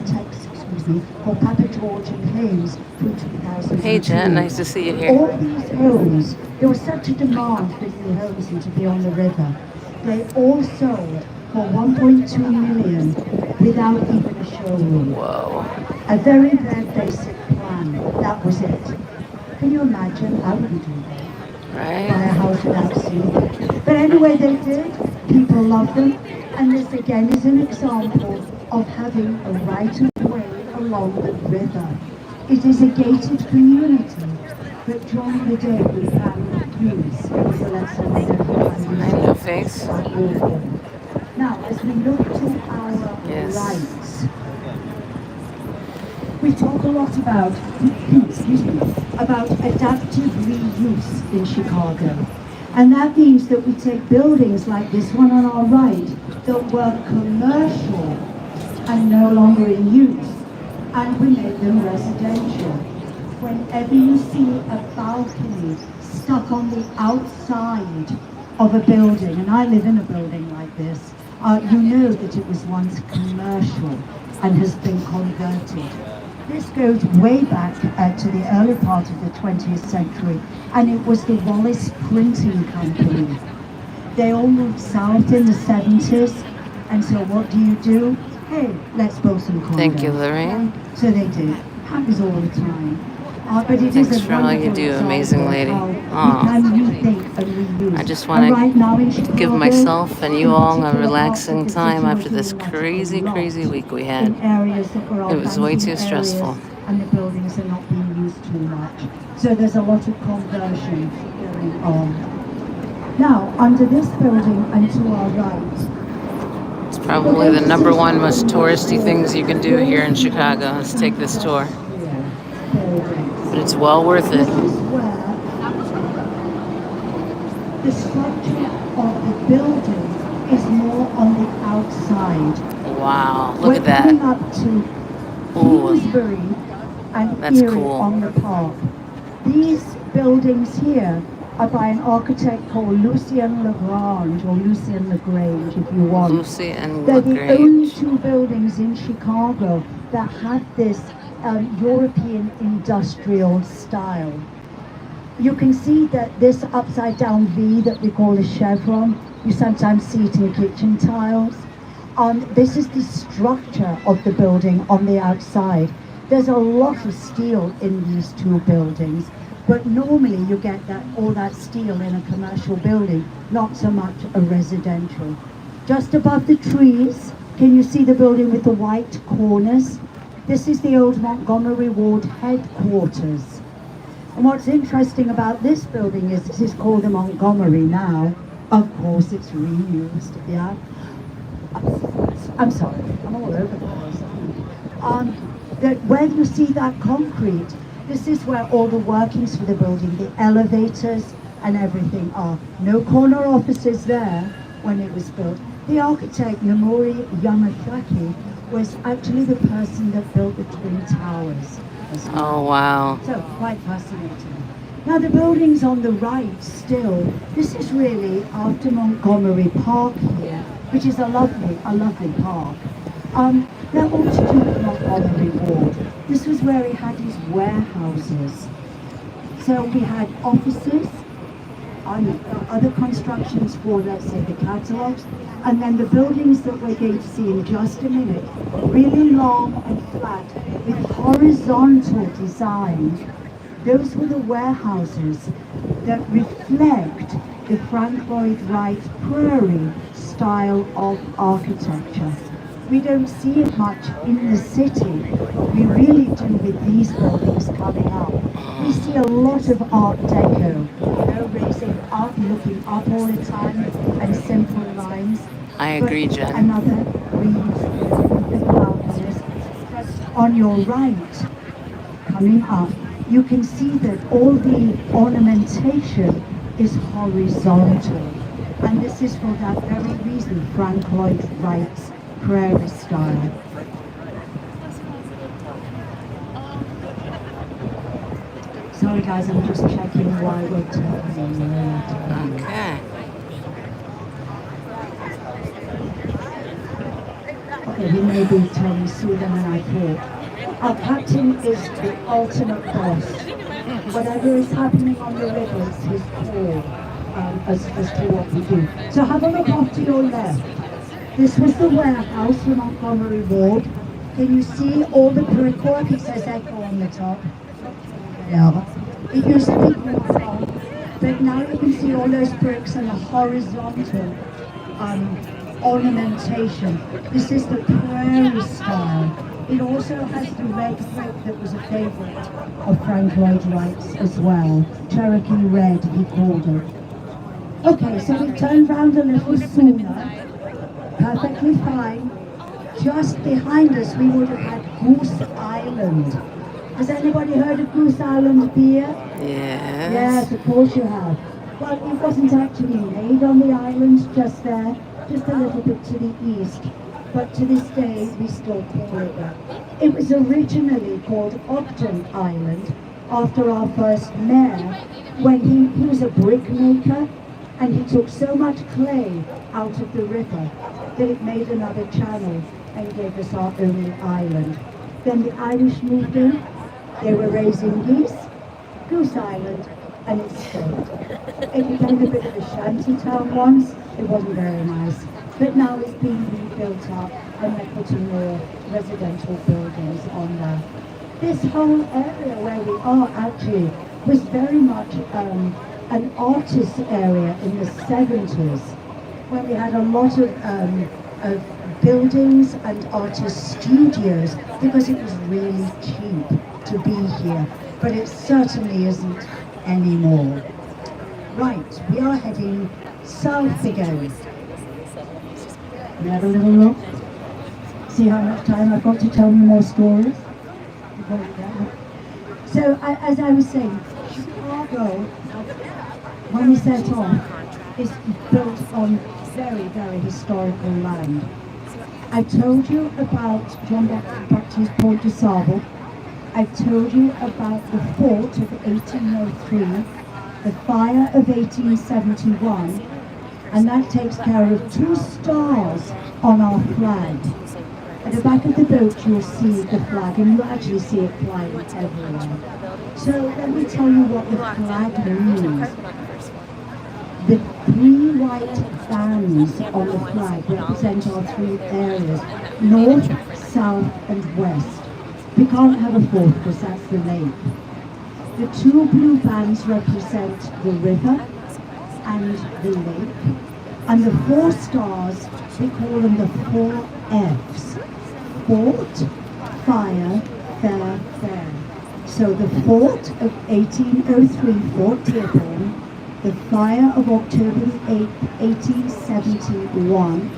S1: George and Haynes from 2002.
S2: Hey, Jen. Nice to see you here.
S1: All these homes, there was such a demand for new homes and to be on the river. They all sold for 1.2 million without even a showroom.
S2: Whoa.
S1: A very, very basic plan. That was it. Can you imagine? I wouldn't do that.
S2: Right?
S1: Buy a house without seeing. But anyway, they did. People loved them. And this again is an example of having a right of way along the river. It is a gated community, but during the day we found views. So let's have
S2: I know face.
S1: Now, as we look to our
S2: Yes.
S1: right, we talk a lot about, excuse me, about adaptive reuse in Chicago. And that means that we take buildings like this one on our right that were commercial and no longer in use, and we make them residential. Whenever you see a balcony stuck on the outside of a building, and I live in a building like this, you know that it was once commercial and has been converted. This goes way back to the early part of the 20th century, and it was the Wallace Printing Company. They all moved south in the 70s, and so what do? Hey, let's build some condos.
S2: Thank you, Lorraine.
S1: So they did. Happens all the time. But it
S2: Thanks
S1: is a
S2: for all you
S1: wonderful
S2: do,
S1: example
S2: amazing
S1: of
S2: lady.
S1: how
S2: Aw.
S1: we can rethink and reuse.
S2: I just
S1: And
S2: want
S1: right now in
S2: to give
S1: Chicago,
S2: myself and you
S1: in
S2: all a
S1: particular
S2: relaxing
S1: parts of the
S2: time
S1: city,
S2: after
S1: we're
S2: this
S1: doing that a
S2: crazy,
S1: lot
S2: crazy week we
S1: in
S2: had.
S1: areas that were
S2: It was way
S1: abandoned
S2: too stressful.
S1: areas, and the buildings are not being used too much. So there's a lot of conversion going on. Now, under this building and to our right,
S2: It's probably the number one most touristy things you can do here in Chicago is take this tour. But it's well worth
S1: this
S2: it.
S1: is where the structure of the building is more on the outside.
S2: Wow, look
S1: We're
S2: at that.
S1: coming up to
S2: Ooh,
S1: Kingsbury and
S2: that's
S1: Erie
S2: cool.
S1: on the park. These buildings here are by an architect called Lucien Lagrange, or Lucien Lagrange if you want.
S2: Lucy and
S1: They're the only
S2: Lagrange.
S1: two buildings in Chicago that have this European industrial style. You can see that this upside down V that we call a chevron, you sometimes see it in kitchen tiles. This is the structure of the building on the outside. There's a lot of steel in these two buildings, but normally you get all that steel in a commercial building, not so much a residential. Just above the trees, can you see the building with the white corners? This is the old Montgomery Ward headquarters. And what's interesting about this building is this is called the Montgomery now. Of course, it's reused, yeah. I'm sorry, I'm all over the place. That where you see that concrete, This is where all the workings for the building, the elevators and everything are. No corner offices there when it was built. The architect, Nomori Yamasaki, was actually the person that built the Twin Towers as well.
S2: Oh, wow.
S1: So, quite fascinating. Now, the buildings on the right still, this is really after Montgomery Park here, which is a lovely park. They're all to do with Montgomery Ward. This was where he had his warehouses. So we had offices, other constructions for, let's say, the catalogs, and then the buildings that we're going to see in just a minute, really long and flat, with horizontal design. Those were the warehouses that reflect the Frank Lloyd Wright Prairie style of architecture. We don't see it much in the city. We really do with these buildings coming up. We see a lot of Art Deco, raising up, looking up all the time, and simple lines.
S2: I agree,
S1: But
S2: Jen.
S1: another green balconies. But on your right, coming up, you can see that all the ornamentation is horizontal. And this is for that very reason, Frank Lloyd Wright's Prairie style. Sorry guys, I'm just checking why we're turning.
S2: Okay.
S1: Okay, we may be turning sooner than I thought. Our captain is the ultimate boss. Whatever is happening on the river is his call as to what we do. So have a look off to your left. This was the warehouse for Montgomery Ward. Can you see all the brickwork? It says Echo on the top. Yeah. It used to be brick, but now you can see all those bricks and the horizontal ornamentation. This is the prairie style. It also has the red brick that was a favorite of Frank Lloyd Wright's as well. Cherokee red, he called it. Okay, so we turned round a little sooner. Perfectly fine. Just behind us, we would have had Goose Island. Has anybody heard of Goose Island beer?
S2: Yes.
S1: Yes, of course you have. Well, it wasn't actually made on the island, just there, just a little bit to the east. But to this day, we still call it that. It was originally called Ogden Island, after our first mayor, when he was a brickmaker, and he took so much clay out of the river that it made another channel and gave us our own island. Then the Irish moved in, they were raising geese, Goose Island, and it stayed. It became a bit of a shanty town once, it wasn't very nice, but now it's been rebuilt up and they're putting more residential buildings on there. This whole area where we are actually was very much an artist area in the 70s, where we had a lot of buildings and artist studios because it was really cheap to be here, but it certainly isn't anymore. Right, we are heading south again. We have a little look. See how much time I've got to tell me more stories? So, as I was saying, Chicago, when we set off, is built on very, very historical land. I told you about John Baptist Port de Sable. I've told you about the fort of 1803, the fire of 1871, and that takes care of 2 stars on our flag. At the back of the boat you'll see the flag, and you'll actually see it flying everywhere. So let me tell you what the flag means. The 3 white bands on the flag represent our 3 areas, north, south and west. We can't have a 4th because that's the lake. The 2 blue bands represent the river and the lake. And the 4 stars, we call them the 4 Fs. Fort, fire, fair, fair. So the fort of 1803, Fort Dearborn, the fire of October 8, 1871,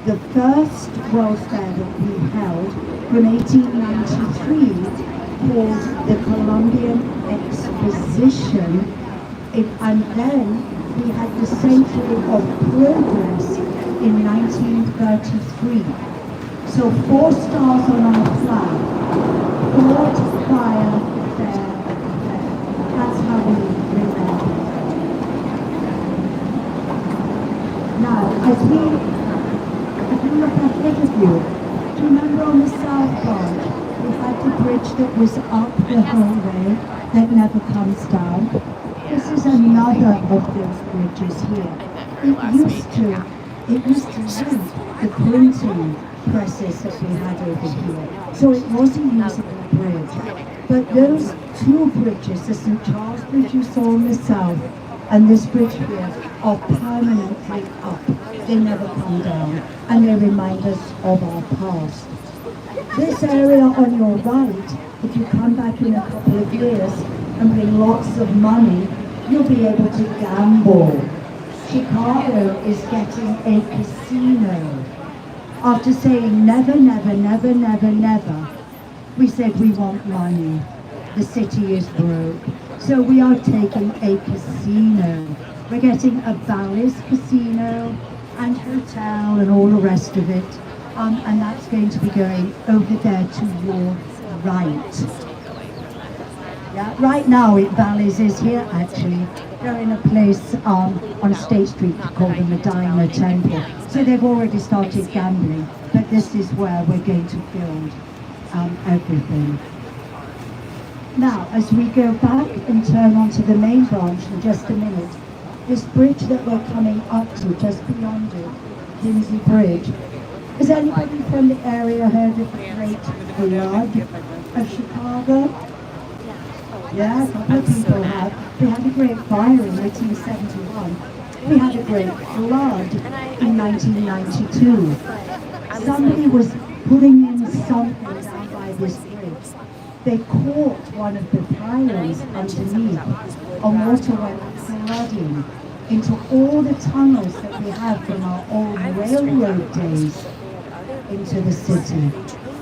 S1: the first World Fair that we held from 1893 called the Columbian Exposition, and then we had the Century of Progress in 1933. So 4 stars on our flag, fought, fire, fair, fair. That's how we remember. Now, as you look ahead of you, do you remember on the south branch, we had the bridge that was up the whole way that never comes down? This is another of those bridges here. It used to use the printing presses that we had over here. So it was a usable bridge. But those 2 bridges, the St. Charles Bridge you saw on the south, and this bridge here, are permanently up. They never come down, and they remind us of our past. This area on your right, if you come back in a couple of years and bring lots of money, you'll be able to gamble. Chicago is getting a casino. After saying never, never, never, never, never, we said we want money. The city is broke. So we are taking a casino. We're getting a Bally's casino and hotel and all the rest of it. And that's going to be going over there to your right. Yeah, right now Bally's is here actually. They're in a place on State Street called the Medina Temple. So they've already started gambling, but this is where we're going to build everything. Now, as we go back and turn onto the main branch in just a minute, this bridge that we're coming up to, just beyond it, Kinsey Bridge. Has anybody from the area heard of the Great Flood of Chicago? Yeah, a couple of people have. We had a great fire in 1871. We had a great flood in 1992. Somebody was putting in something down by this bridge. They caught one of the pylons underneath on waterway flooding into all the tunnels that we have from our old railroad days into the city.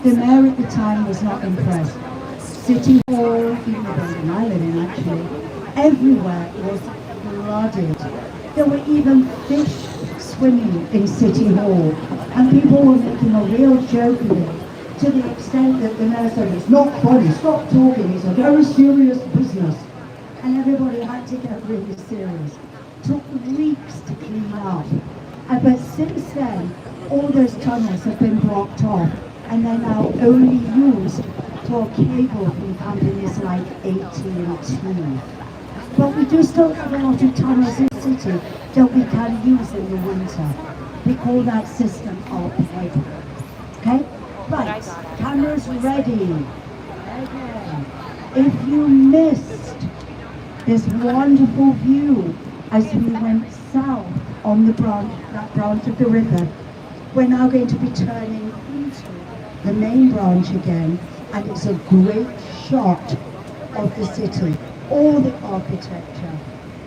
S1: The mayor at the time was not impressed. City Hall, even the building I live in actually, everywhere was flooded. There were even fish swimming in City Hall, and people were making a real joke of it, to the extent that the mayor said, "It's not funny, stop talking, it's a very serious business." And everybody had to get really serious. Took weeks to clean up. But since then, all those tunnels have been blocked off, and they're now only used for cable from companies like AT&T. But we do still have a lot of tunnels in the city that we can use in the winter. We call that system our pipe. Okay? Right, cameras ready. Again. If you missed this wonderful view as we went south on the branch, that branch of the river, we're now going to be turning into the main branch again, and it's a great shot of the city, all the architecture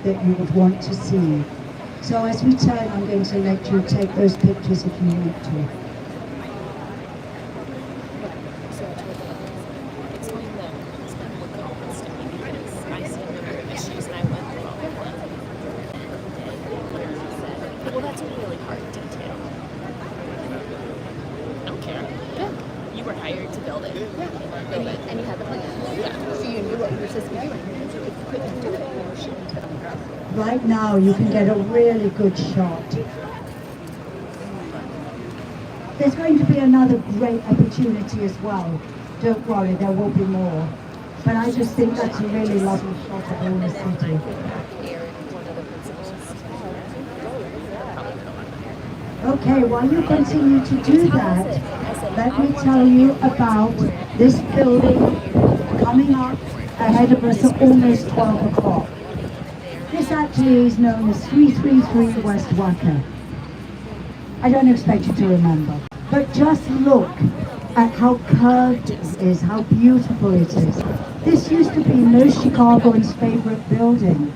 S1: that you would want to see. So as we turn, I'm going to let you take those pictures if you want to.
S4: Well, that's a really hard detail. I don't care. Yeah. You were hired to build it. Yeah. Build it. And you had the plan. Yeah. So you knew what you were supposed to be doing. So if you couldn't do it, you shouldn't have done it.
S1: Right now, you can get a really good shot. There's going to be another great opportunity as well. Don't worry, there will be more. But I just think that's a really lovely shot of all the city. Okay, while you continue to do that, let me tell you about this building coming up ahead of us at almost 12 o'clock. This actually is known as 333 West Wacker. I don't expect you to remember, but just look at how curved it is, how beautiful it is. This used to be most Chicagoans' favorite building.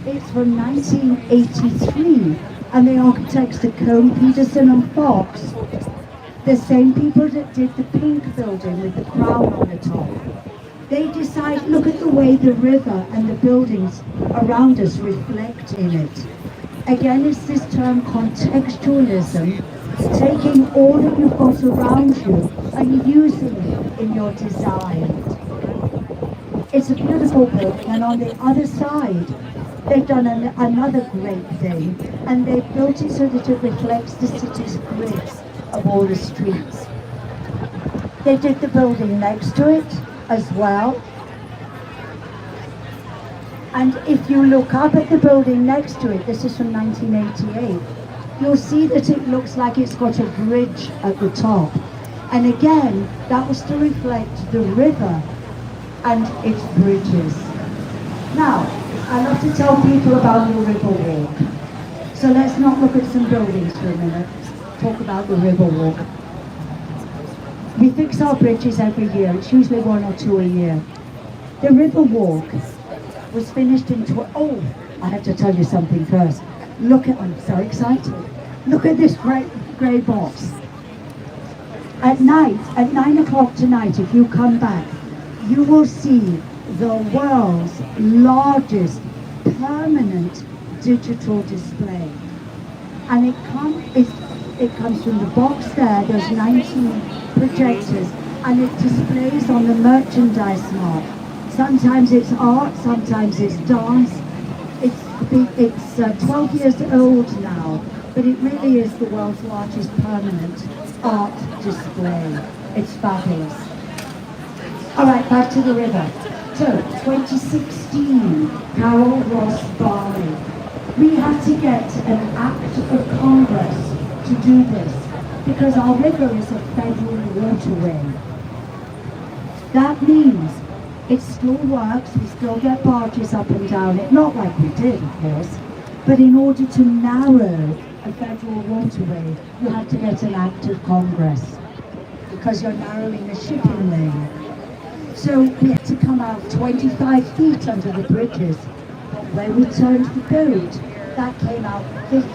S1: It's from 1983, and the architects are Cone, Peterson and Fox. The same people that did the pink building with the crown on the top. They decide, look at the way the river and the buildings around us reflect in it. Again, it's this term contextualism, taking all that you've got around you and using it in your design. It's a beautiful building, and on the other side, they've done another great thing, and they've built it so that it reflects the city's grids of all the streets. They did the building next to it as well. And if you look up at the building next to it, this is from 1988, you'll see that it looks like it's got a bridge at the top. And again, that was to reflect the river and its bridges. Now, I love to tell people about the river walk. So let's not look at some buildings for a minute. Let's talk about the river walk. We fix our bridges every year. It's usually 1 or 2 a year. The river walk was finished in oh, I have to tell you something first. I'm so excited. Look at this grey box. At night, at 9 o'clock tonight, if you come back, you will see the world's largest permanent digital display. And it comes from the box there. There's 19 projectors, and it displays on the merchandise mark. Sometimes it's art, sometimes it's dance. It's 12 years old now, but it really is the world's largest permanent art display. It's fabulous. All right, back to the river. So, 2016, Carol Ross Barley. We had to get an act of Congress to do this because our river is a federal waterway. That means it still works, we still get barges up and down it, not like we did, of course, but in order to narrow a federal waterway, you have to get an act of Congress because you're narrowing a shipping lane. So we had to come out 25 feet under the bridges, but when we turned the boat, that came out 50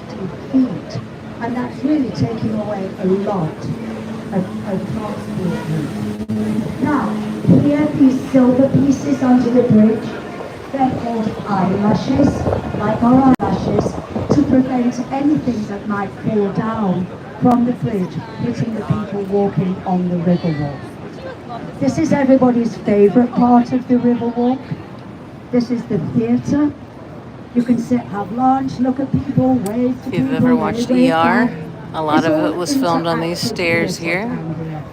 S1: feet, and that's really taking away a lot of transport routes. Now, here, these silver pieces under the bridge, they're called eyelashes, like our eyelashes, to prevent anything that might fall down from the bridge hitting the people walking on the river walk. This is everybody's favorite part of the river walk. This is the theater. You can sit, have lunch, look at people, wave to
S2: If
S1: people.
S2: you've ever watched ER, a lot
S1: It's
S2: of
S1: all
S2: it was filmed on these
S1: interactive
S2: stairs
S1: theatre
S2: here.
S1: down here.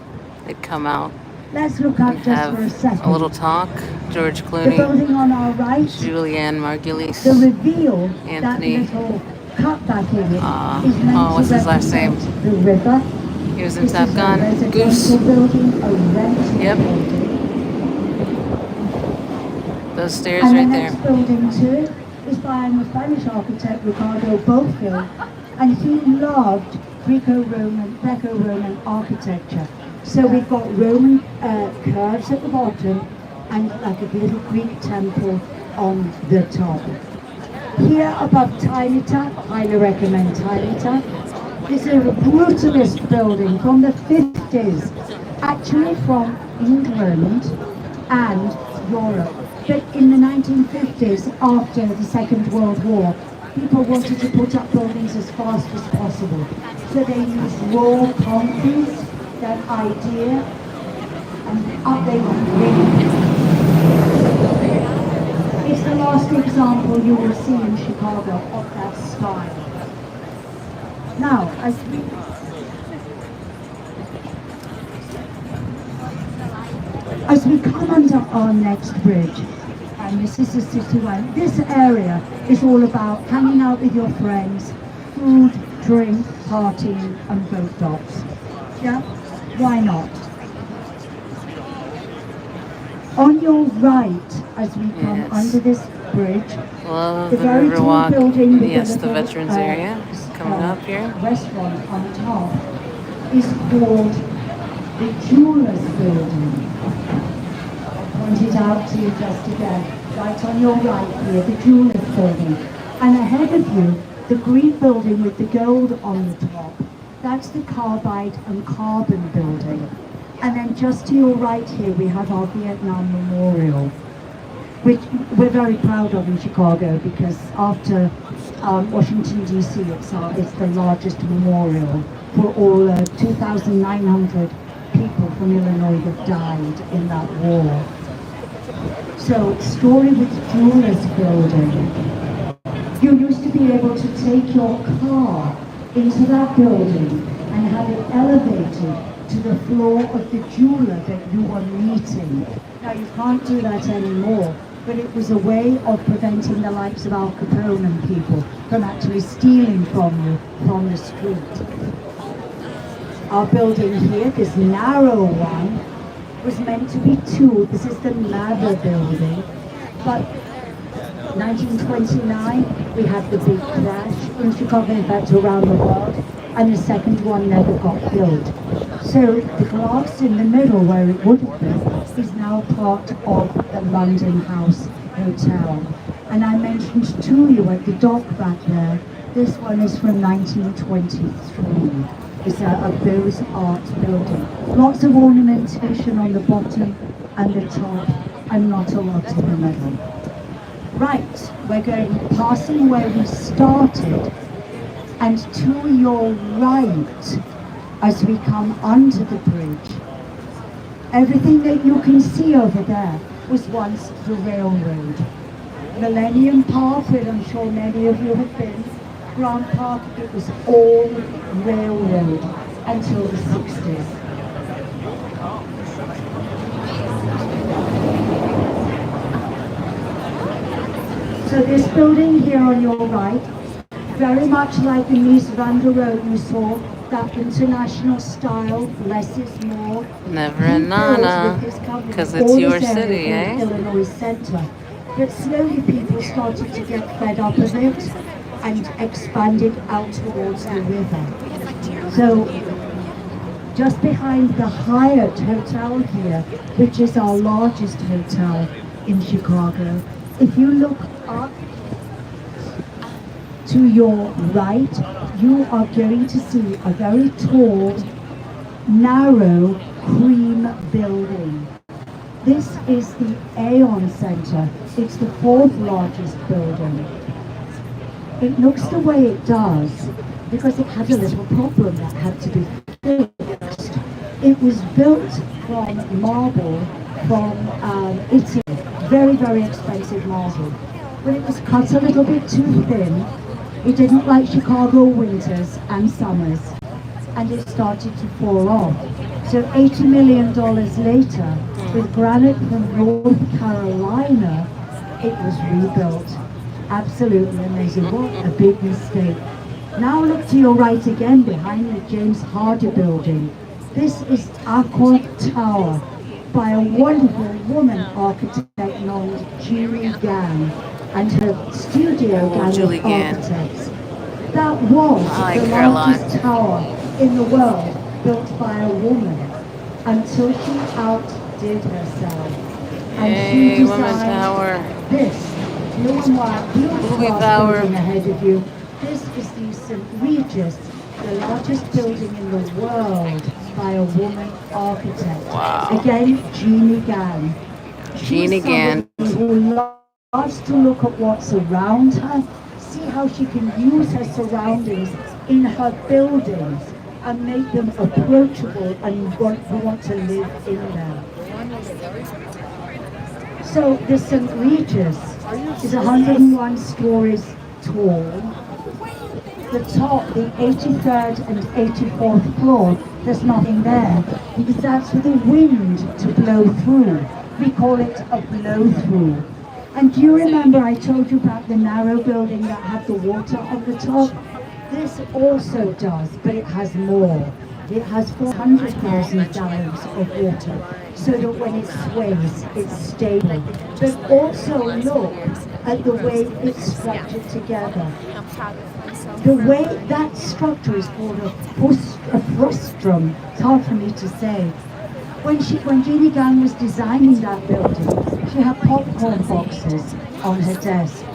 S2: They'd come out
S1: Let's look up
S2: and
S1: just for a
S2: have
S1: second.
S2: a little talk. George
S1: The
S2: Clooney,
S1: building on our right,
S2: Julianne Margulies,
S1: the reveal,
S2: Anthony,
S1: that little cut back in it, is meant
S2: what's
S1: to
S2: his last name?
S1: represent the river.
S2: He was in
S1: This
S2: Top
S1: is a
S2: Gun.
S1: residential
S2: Goose.
S1: building, a rental
S2: Yep.
S1: building.
S2: Those stairs
S1: And
S2: right
S1: the
S2: there.
S1: next building to it is by a Spanish architect, Ricardo Bofill, and he loved Greco-Roman architecture. So we've got Roman curves at the bottom and like a little Greek temple on the top. Here above Tylita, highly recommend Tylita. This is a brutalist building from the 50s, actually from England and Europe. But in the 1950s, after the Second World War, people wanted to put up buildings as fast as possible. So they used raw concrete, that idea, and up they went really. It's the last example you will see in Chicago of that style. Now, as we come under our next bridge, and this is the city one, this area is all about hanging out with your friends, food, drink, partying, and boat docks. Yeah? Why not? On your right, as we come
S2: Yes.
S1: under this bridge,
S2: Love
S1: the
S2: the
S1: very tall
S2: Riverwalk.
S1: building with
S2: Yes,
S1: the
S2: the
S1: little,
S2: veterans area coming up here.
S1: restaurant on top is called the Jewelers Building. I'll point it out to you just again. Right on your right here, the Jewelers Building. And ahead of you, the green building with the gold on the top. That's the Carbide and Carbon Building. And then just to your right here, we have our Vietnam Memorial, which we're very proud of in Chicago because after Washington DC, it's the largest memorial for all 2,900 people from Illinois that died in that war. So, story with Jewelers Building. You used to be able to take your car into that building and have it elevated to the floor of the jeweler that you were meeting. Now you can't do that anymore, but it was a way of preventing the likes of Al Capone and people from actually stealing from you from the street. Our building here, this narrow one, was meant to be two. This is the Mather building, but 1929 we had the big crash in Chicago, in fact around the world, and the second one never got built. So the glass in the middle where it would have been is now part of the London House Hotel. And I mentioned to you at the dock back there, this one is from 1923. It's a Beaux Arts building. Lots of ornamentation on the bottom and the top, and not a lot in the middle. Right, we're going passing where we started, and to your right, as we come under the bridge, everything that you can see over there was once the railroad. Millennium Park, where I'm sure many of you have been, Grant Park, it was all railroad until the 60s. So this building here on your right, very much like the Mies van der Rohe you saw, that international style, less is more.
S2: Never in Nana, because it's your city, eh?
S1: Illinois Center. But slowly people started to get fed up of it and expanded out towards the river. So just behind the Hyatt Hotel here, which is our largest hotel in Chicago, if you look up to your right, you are going to see a very tall, narrow, cream building. This is the Aon Center. It's the fourth largest building. It looks the way it does because it had a little problem that had to be fixed. It was built from marble from Italy. Very, very expensive marble. But it was cut a little bit too thin. It didn't like Chicago winters and summers, and it started to fall off. So $80 million later, with granite from North Carolina, it was rebuilt. Absolutely amazing. What a big mistake. Now look to your right again, behind the James Harder building. This is Aqua Tower by a wonderful woman architect named Julie Gann and her studio Gann of Architects. That was the largest tower in the world built by a woman until she outdid herself. And she designed this blue and white building ahead of you. This is the St. Regis, the largest building in the world by a woman architect.
S2: Wow.
S1: Again, Jeannie Gann.
S2: Jeannie Gann.
S1: Who loves to look at what's around her, see how she can use her surroundings in her buildings and make them approachable and want to live in them. So the St. Regis is 101 stories tall. The top, the 83rd and 84th floor, there's nothing there because that's for the wind to blow through. We call it a blow-through. And do you remember I told you about the narrow building that had the water on the top? This also does, but it has more. It has 400,000 gallons of water, so that when it sways, it's stable. But also look at the way it's structured together. The way that structure is called a frustrum. It's hard for me to say. When Jeannie Gann was designing that building, she had popcorn boxes on her desk.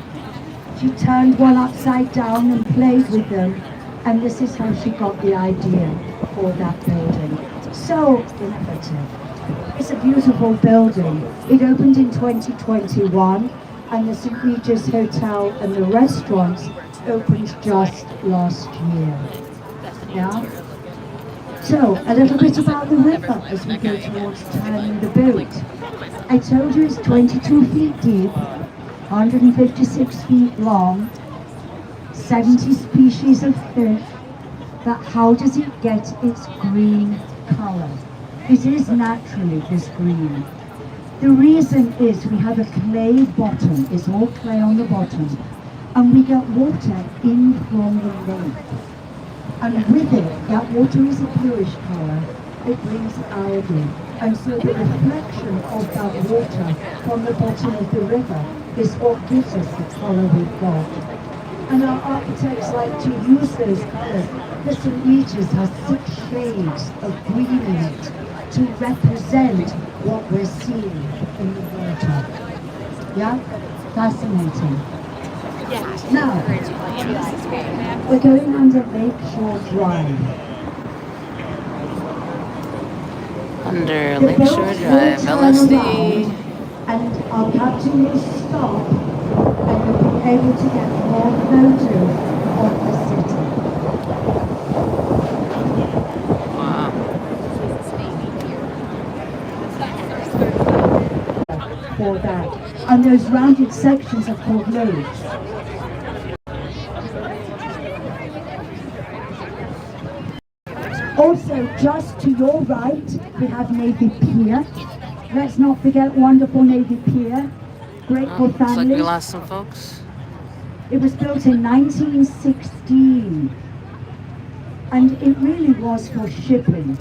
S1: She turned one upside down and played with them, and this is how she got the idea for that building. So innovative. It's a beautiful building. It opened in 2021, and the St. Regis Hotel and the restaurants opened just last year. Yeah? So, a little bit about the river as we go towards turning the boat. I told you it's 22 feet deep, 156 feet long, 70 species of fish, but how does it get its green color? It is naturally this green. The reason is we have a clay bottom, it's all clay on the bottom, and we get water in from the lake. And with it, that water is a bluish color, it brings algae. And so the reflection of that water from the bottom of the river is what gives us the color we've got. And our architects like to use those colors. The St. Regis has 6 shades of green in it to represent what we're seeing in the water. Yeah? Fascinating. Now, we're going under Lakeshore Drive.
S2: Under
S1: The
S2: Lakeshore
S1: boat will
S2: Drive,
S1: turn
S2: LSD.
S1: around, and our captain will stop, and we'll be able to get more photos of the city.
S2: Wow.
S1: For that. And those rounded sections are called lobes. Also, just to your right, we have Navy Pier. Let's not forget wonderful Navy Pier. Great for
S2: Looks like we
S1: families.
S2: lost some folks.
S1: It was built in 1916. And it really was for shipping,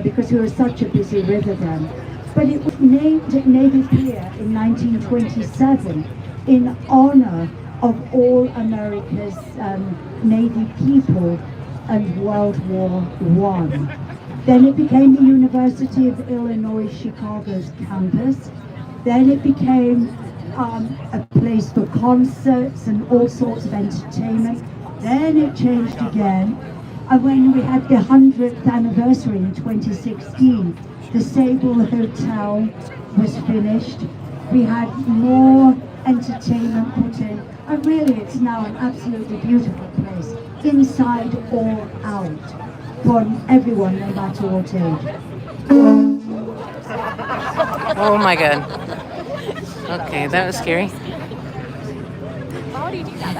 S1: because we were such a busy river then. But it was named Navy Pier in 1927 in honor of all America's Navy people and World War I. Then it became the University of Illinois Chicago's campus. Then it became a place for concerts and all sorts of entertainment. Then it changed again. And when we had the 100th anniversary in 2016, the Sable Hotel was finished. We had more entertainment put in. And really, it's now an absolutely beautiful place, inside or out, for everyone, no matter what age.
S2: Oh my god. Okay, that was scary.
S4: How do you do that? I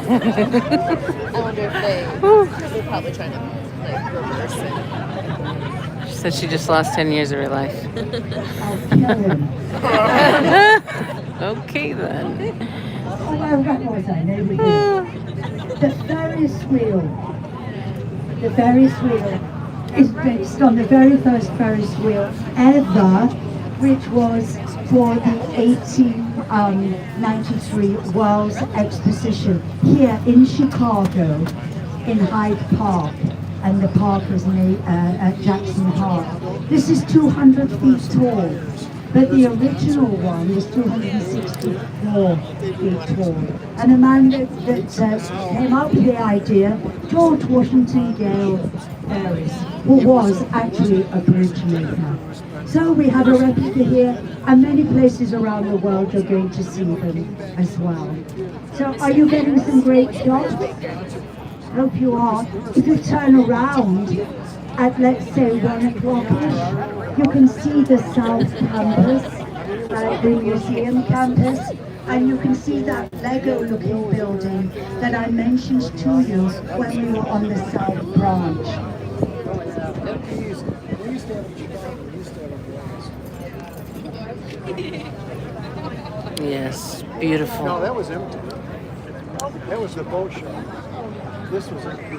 S4: wonder if they're probably trying to reverse it.
S2: She said she just lost 10 years of her life.
S1: I'll kill him.
S2: Okay then.
S1: Oh, well, that was a Navy Pier. The Ferris wheel is based on the very first Ferris wheel ever, which was for the 1893 World's Exposition here in Chicago, in Hyde Park, and the park was at Jackson Park. This is 200 feet tall, but the original one was 264 feet tall. And the man that came up with the idea, George Washington Gale Ferris, who was actually a bridge maker. So we have a replica here, and many places around the world are going to see them as well. So are you getting some great shots? Hope you are. If you turn around at, let's say, 1 o'clock-ish, you can see the South Campus, the museum campus, and you can see that Lego-looking building that I mentioned to you when we were on the South Branch.
S2: Yes, beautiful.
S5: No, that was empty. That was the boat show. This was empty.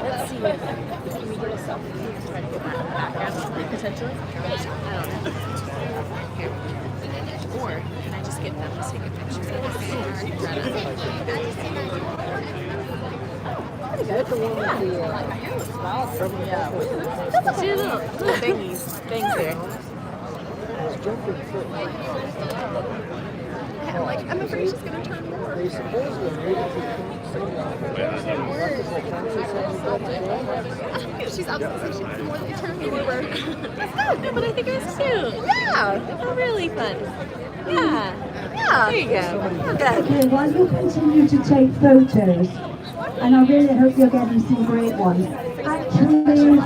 S4: Let's see if we get a selfie to try to get background, potentially. I don't know. Here. Or can I just get them to take a picture? That's the one with the see the little bangs there. I'm like, I'm afraid she's gonna turn more.
S5: They supposedly made it
S4: She's obviously she's more determined we were.
S6: That's good. No, but I think it was cute.
S4: Yeah.
S6: Oh, really fun. Yeah.
S4: Yeah.
S6: There you go. Good.
S1: Okay, while you continue to take photos, and I really hope you're getting some great ones. Actually,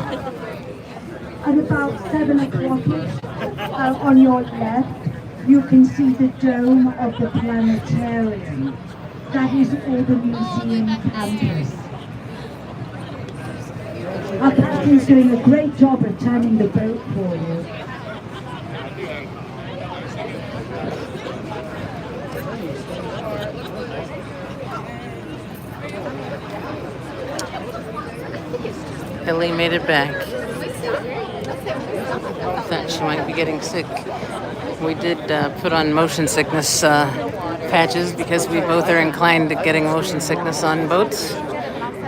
S1: at about 7 o'clock on your left, you can see the dome of the planetarium. That is all the museum campus. Our captain's doing a great job of turning the boat for you.
S2: Ellie made it back. Thought she might be getting sick. We did put on motion sickness patches because we both are inclined to getting motion sickness on boats.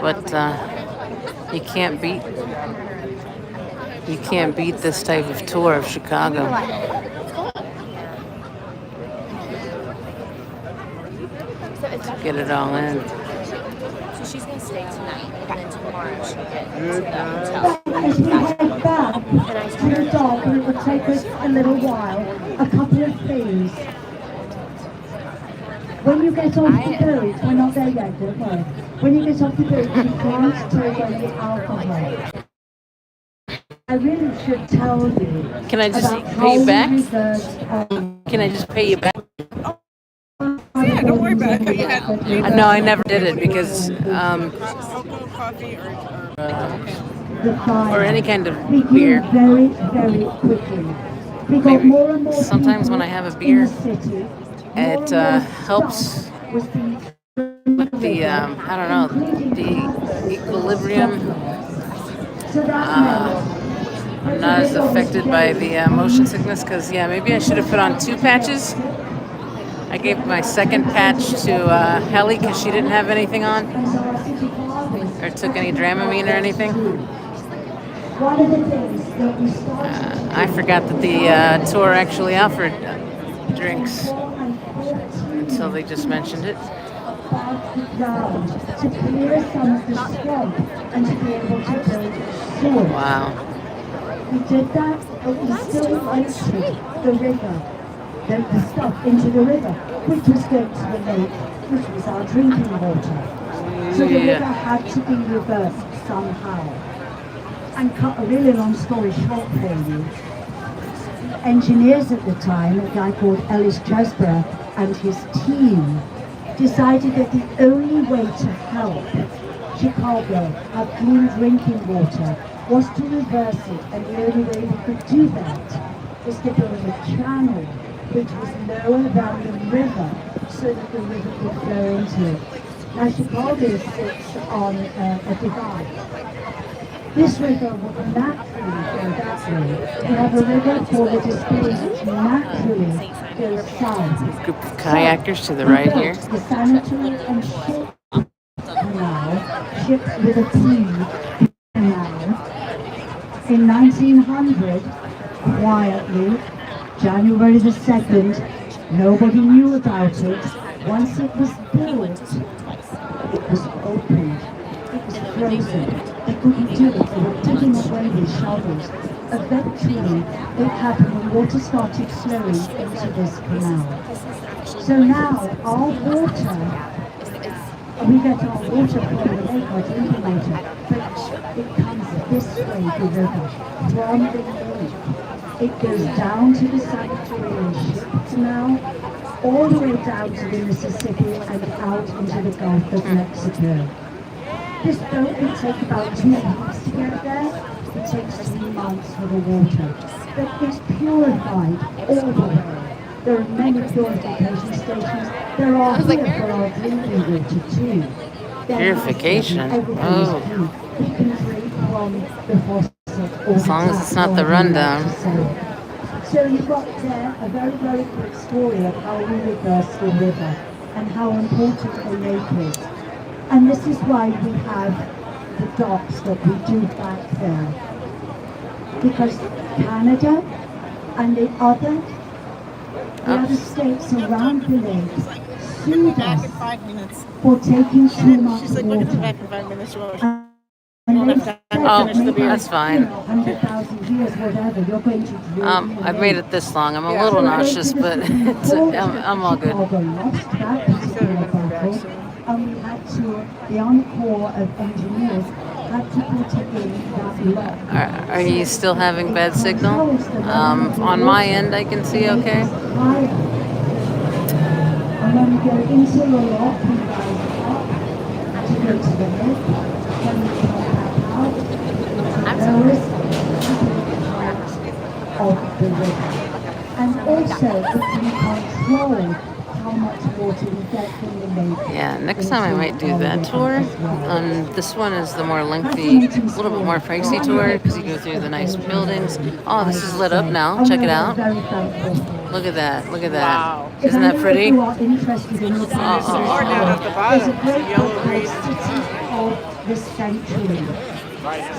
S2: But you can't beat this type of tour of Chicago. Get it all in.
S6: So she's going to stay tonight, and then tomorrow she'll get to
S5: Good
S6: the
S5: night.
S6: hotel.
S1: As we head back to the dock, and it will take us a little while, a couple of things. When you get off the boat, we're not there yet, don't worry. When you get off the boat, you can't take any alcohol. I really should tell you.
S2: Can I just
S1: about
S2: pay
S1: how
S2: you
S1: we
S2: back?
S1: reverse,
S2: Can I just pay you back?
S3: Yeah, don't worry about it. You had
S2: No, I never did it because
S3: cocoa, coffee,
S2: or any kind of
S1: we grew
S2: beer.
S1: very, very quickly. We got
S2: Maybe
S1: more and more
S2: sometimes
S1: people
S2: when I have a
S1: in
S2: beer,
S1: the city.
S2: it
S1: More and more
S2: helps
S1: stuff was being
S2: with the I don't know, the equilibrium.
S1: So that
S2: I'm not as affected by the motion sickness because maybe I should have put on 2 patches. I gave my second patch to Helly because she didn't have anything on or took any Dramamine or anything.
S1: one of the things that we started
S2: I forgot that the tour actually offered drinks until they just mentioned it.
S1: above the ground to clear some of the swamp and to be able to build sewers.
S2: Wow.
S1: We did that, but we still wasted the river, the stuff into the river, which was going to the lake, which was our drinking water. So the
S2: Yeah.
S1: river had to be reversed somehow. And cut a really long story short for you, engineers at the time, a guy called Ellis Chesborough and his team, decided that the only way to help Chicago have clean drinking water was to reverse it, and the only way we could do that was to build a channel which was lower than the river so that the river could flow into it. Now Chicago sits on a divide. This river would naturally go that way. We have a river called the Displays which naturally goes south.
S2: Group of kayakers to the right here.
S1: The sanitary and ship canal, ships with a P canal, in 1900, quietly, January the 2nd, nobody knew about it. Once it was built, it was opened, it was frozen. They couldn't do it, they were digging away with shovels. Eventually, it happened when water started flowing into this canal. So now, our water, we get our water from the lake, our drinking water, but it comes this way, the river, from the lake. It goes down to the sanitary and ship canal, all the way down to the Mississippi and out into the Gulf of Mexico. This boat will take about 2 months to get there. It takes 3 months for the water. But it's purified all the way. There are many purification stations. There are here for our drinking water too.
S2: Purification? Oh.
S1: We can drink from the faucet.
S2: As long as it's not the rundown.
S1: So you've got there a very, very quick story of how we reverse the river and how important the lake is. And this is why we have the docks that we do back there. Because Canada and the other The other states around the lake sued
S3: Back
S1: us
S3: in 5 minutes.
S1: for taking too much
S3: She's like, look at the back
S1: water.
S3: in 5 minutes.
S1: And
S3: won't
S1: they
S3: have
S1: said
S3: time to
S1: that
S3: finish the
S1: maybe,
S3: beer.
S2: That's fine.
S1: 100,000 years, whatever, you're going to drill me
S2: I've made it this long. I'm a
S3: Yeah.
S2: little
S1: So it went
S2: nauseous,
S1: to the
S2: but
S1: Supreme Court.
S2: I'm all good.
S1: Chicago lost that
S3: Said we're
S1: particular
S3: gonna be back
S1: battle,
S3: soon.
S1: and we had to, the Army Corps of Engineers had to put in that lock.
S2: Are you still having bad signal? On my end, I can see okay.
S1: And when we go into the lock, we rise up to go to the lip. When we come back out, it's the lowest height of the river. And also, we can control how much water we get from the lake.
S2: Yeah, next time I might do that tour. This one is the more lengthy, a little bit more pricey tour because you go through the nice buildings. Oh, this is lit up now. Check it out. Look at that. Look at that.
S3: Wow.
S2: Isn't that pretty?
S3: More down at the
S1: There's a
S3: bottom.
S1: great
S3: Yellow
S1: book
S3: green.
S1: called City of the Century.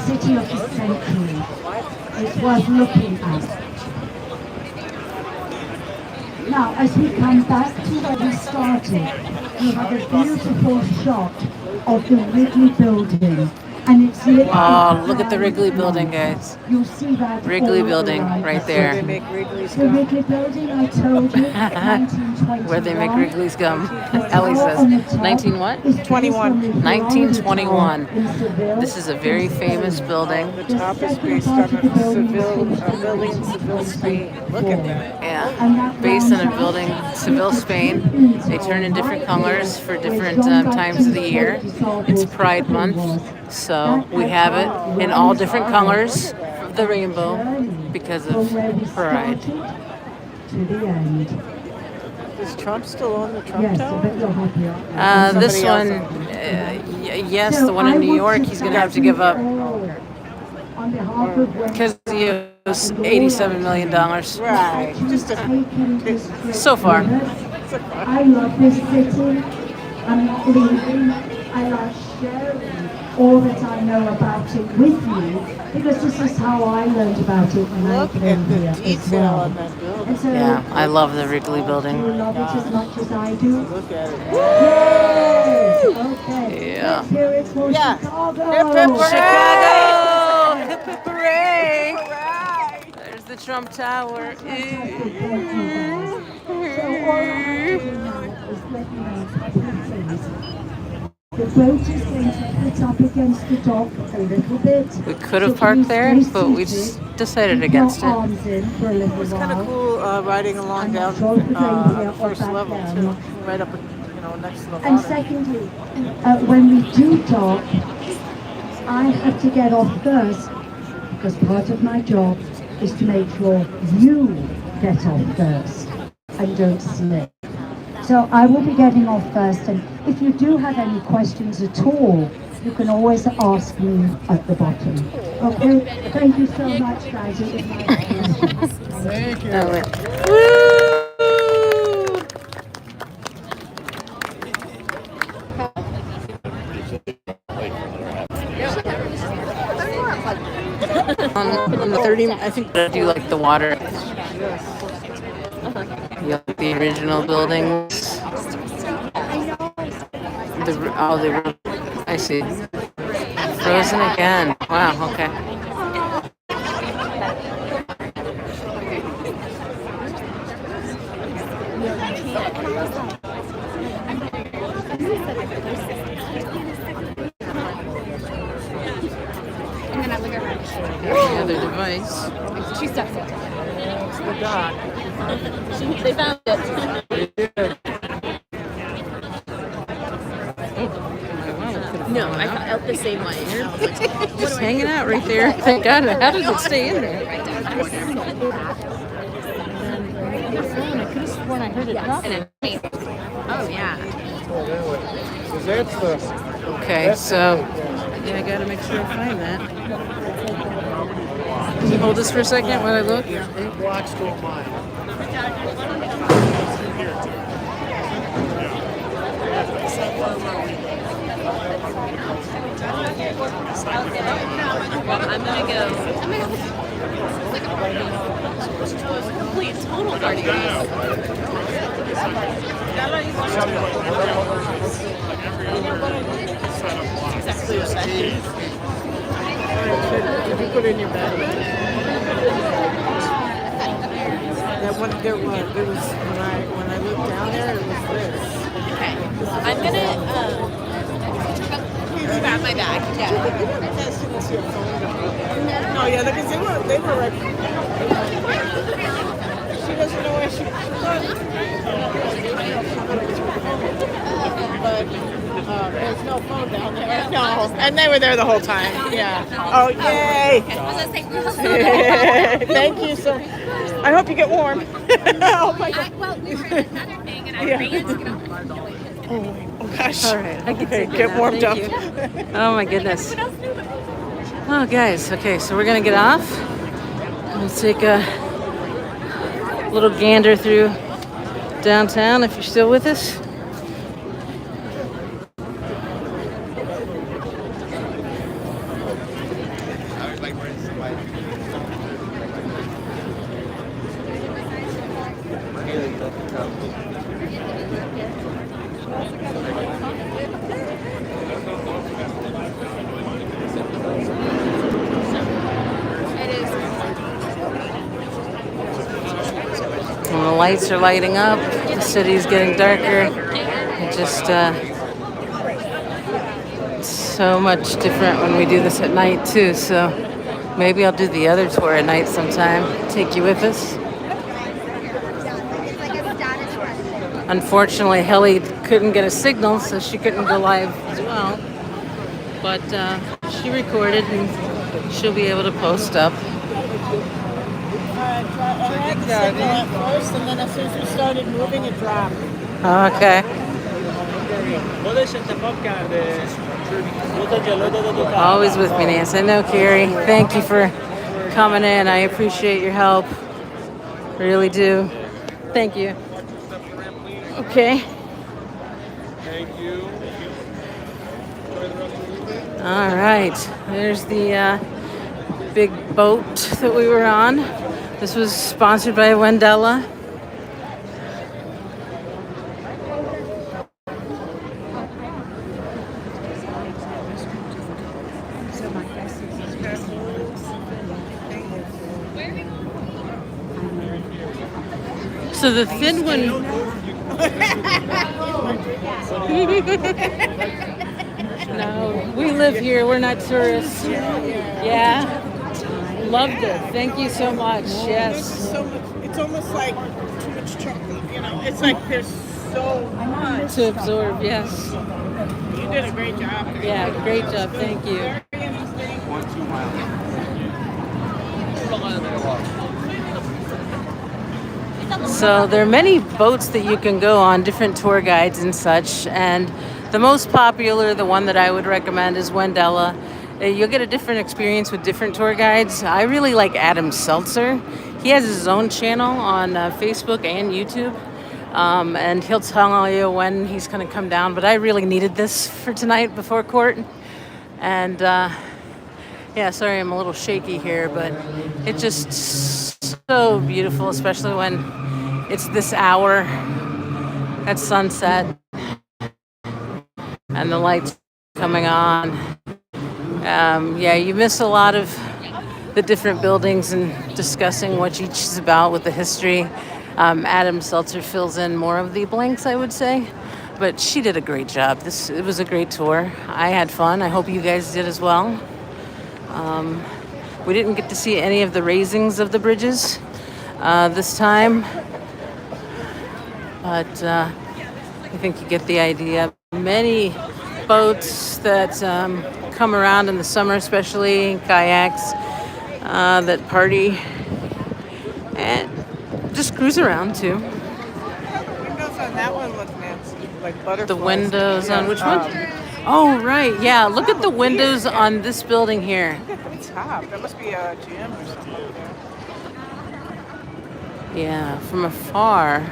S1: City of the Century. It's worth looking at. Now, as we come back to where we started, we have a beautiful shot of the Wrigley Building, and it's lit.
S2: Oh, look at the Wrigley Building, guys.
S1: You'll see that
S2: Wrigley
S1: all
S2: Building,
S1: around
S2: right
S1: us.
S2: there.
S3: They make Wrigley's
S1: The
S3: gum.
S1: Wrigley Building, I told you, 1921.
S2: Where they make Wrigley's gum. Ellie says. 19 what?
S3: 21.
S2: 1921. This is a very famous building.
S3: The top is based on a building in Seville, Spain. Look at that.
S2: Yeah, based on a building, Seville, Spain. They turn in different colors for different times of the year. It's Pride Month, so we have it in all different colors of the rainbow because of Pride.
S1: To the end.
S3: Is Trump still on the Trump
S1: Yes, I
S3: Tower?
S1: bet you're happy.
S2: This one, yes, the one in New York, he's going to have to give up
S1: On behalf of
S2: because he owes $87 million.
S3: Right. Just a
S2: So far.
S1: I love this city. I'm not leaving. I love sharing all that I know about it with you because this is how I learned about it when I
S3: look
S1: came
S3: at the
S1: here as
S3: detail
S1: well.
S3: on that building.
S1: And so,
S2: Yeah, I love the Wrigley
S1: do you
S2: Building.
S1: love it as much as I do?
S3: Look at it.
S1: Yay! Okay.
S2: Yeah.
S1: Let's hear it for
S3: Yeah.
S1: Chicago.
S3: Hip, hip, hooray!
S2: Chicago! Hip, hip, hooray! There's the Trump Tower.
S1: So all I have to do now is let you know a couple of things. The boat is going to put up against the dock a little bit.
S2: We could have parked there, but we just decided against it.
S1: Arms in for a little
S3: It's kind
S1: while.
S3: of cool riding along down the first level too, right up, next to the
S1: And
S3: water.
S1: secondly, when we do dock, I have to get off first because part of my job is to make sure you get off first and don't slip. So I will be getting off first, and if you do have any questions at all, you can always ask me at the bottom. Okay? Thank you so much, guys. It was my pleasure.
S5: Thank you.
S2: On the 30, I think I do like the water. You like the original buildings. I see. Frozen again. Wow, okay.
S4: And then I look at her.
S2: The other device.
S4: She steps in.
S3: It's the dock.
S4: They found it. No, I felt the same way.
S2: Just hanging out right there. Thank God. How did it stay in there?
S4: I could have sworn I heard it drop. Oh, yeah.
S5: So that's the.
S2: Okay, so yeah, I gotta make sure I find that. Can you hold this for a second while I look?
S5: 8 blocks to a mile.
S4: I'm gonna go. Complete total party.
S3: Exactly what that is. If you put it in your bag. That one there was. It was when I looked down there. It was this.
S6: Okay. I'm gonna grab my bag. Yeah.
S3: No, yeah, because they were like. She doesn't know where she was. But there's no phone down there. No, and they were there the whole time. Yeah. Oh, yay! Thank you, sir. I hope you get warm. Oh my God.
S6: Well, we were in another thing, and I ran to get off.
S3: Oh gosh.
S2: All right, I can
S3: Okay,
S2: take it
S3: get
S2: now.
S3: warmed
S2: Thank
S3: up.
S2: you. Oh my goodness. Oh guys, okay, so we're gonna get off. We'll take a little gander through downtown if you're still with us. And the lights are lighting up. The city's getting darker. It just it's so much different when we do this at night too. So maybe I'll do the other tour at night sometime. Take you with us. Unfortunately, Helly couldn't get a signal, so she couldn't go live as well. But she recorded, and she'll be able to post up.
S3: I had the signal at first, and then as soon as we started moving, it dropped.
S2: Okay. Always with me, Nancy. I know, Carrie. Thank you for coming in. I appreciate your help. Really do. Thank you. Okay.
S5: Thank you.
S2: All right. There's the big boat that we were on. This was sponsored by Wendella. So the thin one. No, we live here. We're not tourists. Yeah. Loved it. Thank you so much. Yes.
S3: So much. It's almost like too much chocolate. You know, it's like there's so much
S2: To absorb, yes.
S3: You did a great job.
S2: Yeah, great job. Thank you.
S3: Very interesting.
S2: So there are many boats that you can go on, different tour guides and such. And the most popular, the one that I would recommend, is Wendella. You'll get a different experience with different tour guides. I really like Adam Seltzer. He has his own channel on Facebook and YouTube. And he'll tell you when he's going to come down. But I really needed this for tonight before court. And yeah, sorry I'm a little shaky here, but it's just so beautiful, especially when it's this hour at sunset and the lights coming on. Yeah, you miss a lot of the different buildings and discussing what each is about with the history. Adam Seltzer fills in more of the blanks, I would say. But she did a great job. It was a great tour. I had fun. I hope you guys did as well. We didn't get to see any of the raisings of the bridges this time. But I think you get the idea. Many boats that come around in the summer, especially kayaks that party and just cruise around too.
S3: The windows on that one look nice, like butterflies.
S2: The windows on which one? Oh, right. Yeah, look at the windows on this building here.
S3: Look at the top. That must be a gym or something there.
S2: Yeah, from afar,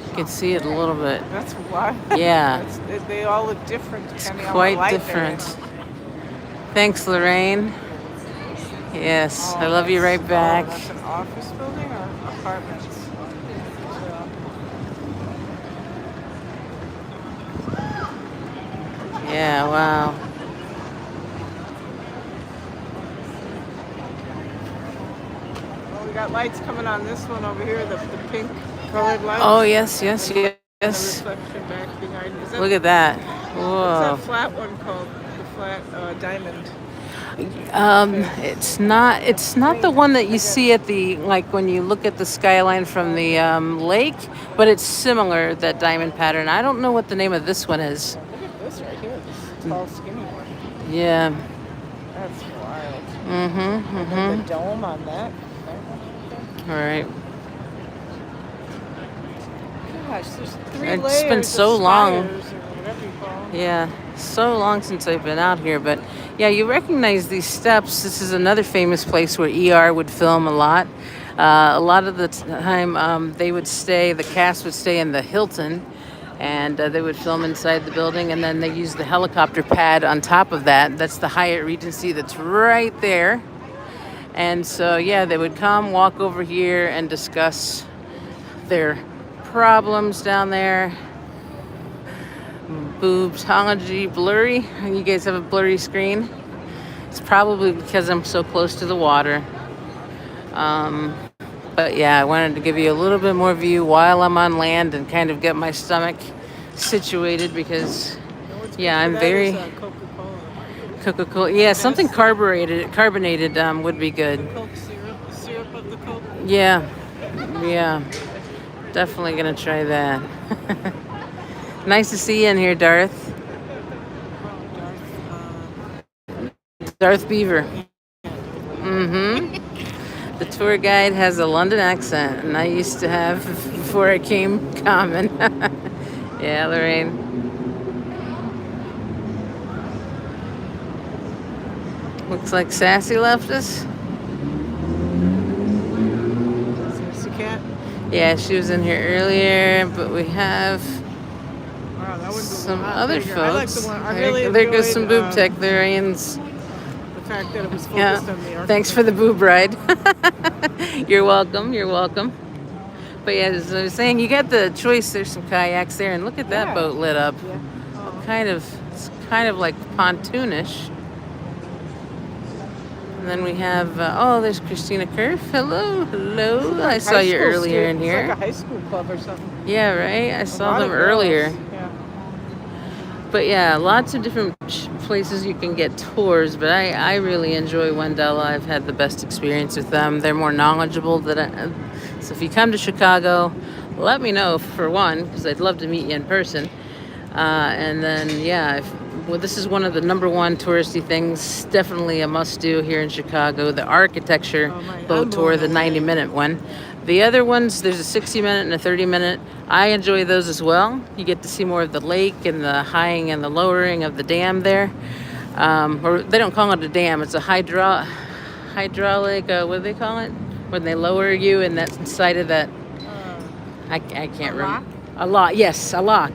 S2: you can see it a little bit.
S3: That's why.
S2: Yeah.
S3: They all look different depending on
S2: Quite
S3: the light
S2: different.
S3: they're in.
S2: Thanks, Lorraine. Yes, I love you right back.
S3: Oh, that's an office building or apartments?
S2: Yeah, wow.
S3: Oh, we got lights coming on this one over here, the pink colored lights.
S2: Oh, yes, yes,
S3: And the
S2: yes.
S3: reflection back behind. Is that,
S2: Look at that.
S3: what's that
S2: Whoa.
S3: flat one called? The flat diamond.
S2: It's not the one that you see at the, like when you look at the skyline from the lake, but it's similar, that diamond pattern. I don't know what the name of this one is.
S3: Look at this right here, this tall, skinny one.
S2: Yeah.
S3: That's wild.
S2: Mm-hmm.
S3: And then the
S2: Mm-hmm.
S3: dome on that.
S2: All right.
S3: Gosh, there's 3
S2: It's
S3: layers
S2: been so
S3: of
S2: long.
S3: spires or whatever you call them.
S2: Yeah, so long since I've been out here, but yeah, you recognize these steps. This is another famous place where ER would film a lot. A lot of the time, the cast would stay in the Hilton, and they would film inside the building, and then they use the helicopter pad on top of that. That's the Hyatt Regency that's right there. And so, yeah, they would come, walk over here, and discuss their problems down there. Boobsology blurry. You guys have a blurry screen. It's probably because I'm so close to the water. But yeah, I wanted to give you a little bit more view while I'm on land and kind of get my stomach situated because, yeah, I'm very
S3: Coca-Cola.
S2: Coca-Cola. Yeah, something carbonated would be good.
S3: Coke syrup, the syrup of the Coke.
S2: Yeah, yeah, definitely gonna try that. Nice to see you in here, Darth. Darth Beaver. Mm-hmm. The tour guide has a London accent, and I used to have before it came common. Yeah, Lorraine. Looks like Sassy left us.
S3: Sassy cat.
S2: Yeah, she was in here earlier, but we have
S3: Wow, that one's a
S2: some
S3: lot
S2: other
S3: bigger. I like the
S2: folks.
S3: one. I really
S2: There goes some
S3: enjoyed,
S2: boob tech. There, Ian's.
S3: the fact that it was
S2: Yeah.
S3: focused on the architecture.
S2: Thanks for the boob ride. You're welcome. You're welcome. But yeah, as I was saying, you got the choice. There's some kayaks there, and look at that
S3: Yeah.
S2: boat lit up.
S3: Yeah.
S2: It's kind of like pontoonish. And then we have, there's Christina Kerf. Hello, hello. I saw you earlier in here.
S3: It's like a high school club or something.
S2: Yeah, right. I
S3: A
S2: saw
S3: lot
S2: them
S3: of girls.
S2: earlier.
S3: Yeah.
S2: But yeah, lots of different places you can get tours. But I really enjoy Wendella. I've had the best experience with them. They're more knowledgeable so if you come to Chicago, let me know for one, because I'd love to meet you in person. And then yeah, this is one of the number one touristy things. Definitely a must do here in Chicago. The architecture boat tour, the 90-minute one. The other ones, there's a 60-minute and a 30-minute. I enjoy those as well. You get to see more of the lake and the highing and the lowering of the dam there. Or they don't call it a dam. It's a hydraulic, what do they call it? When they lower you and that's inside of that. I can't remember. A lock, yes, a lock.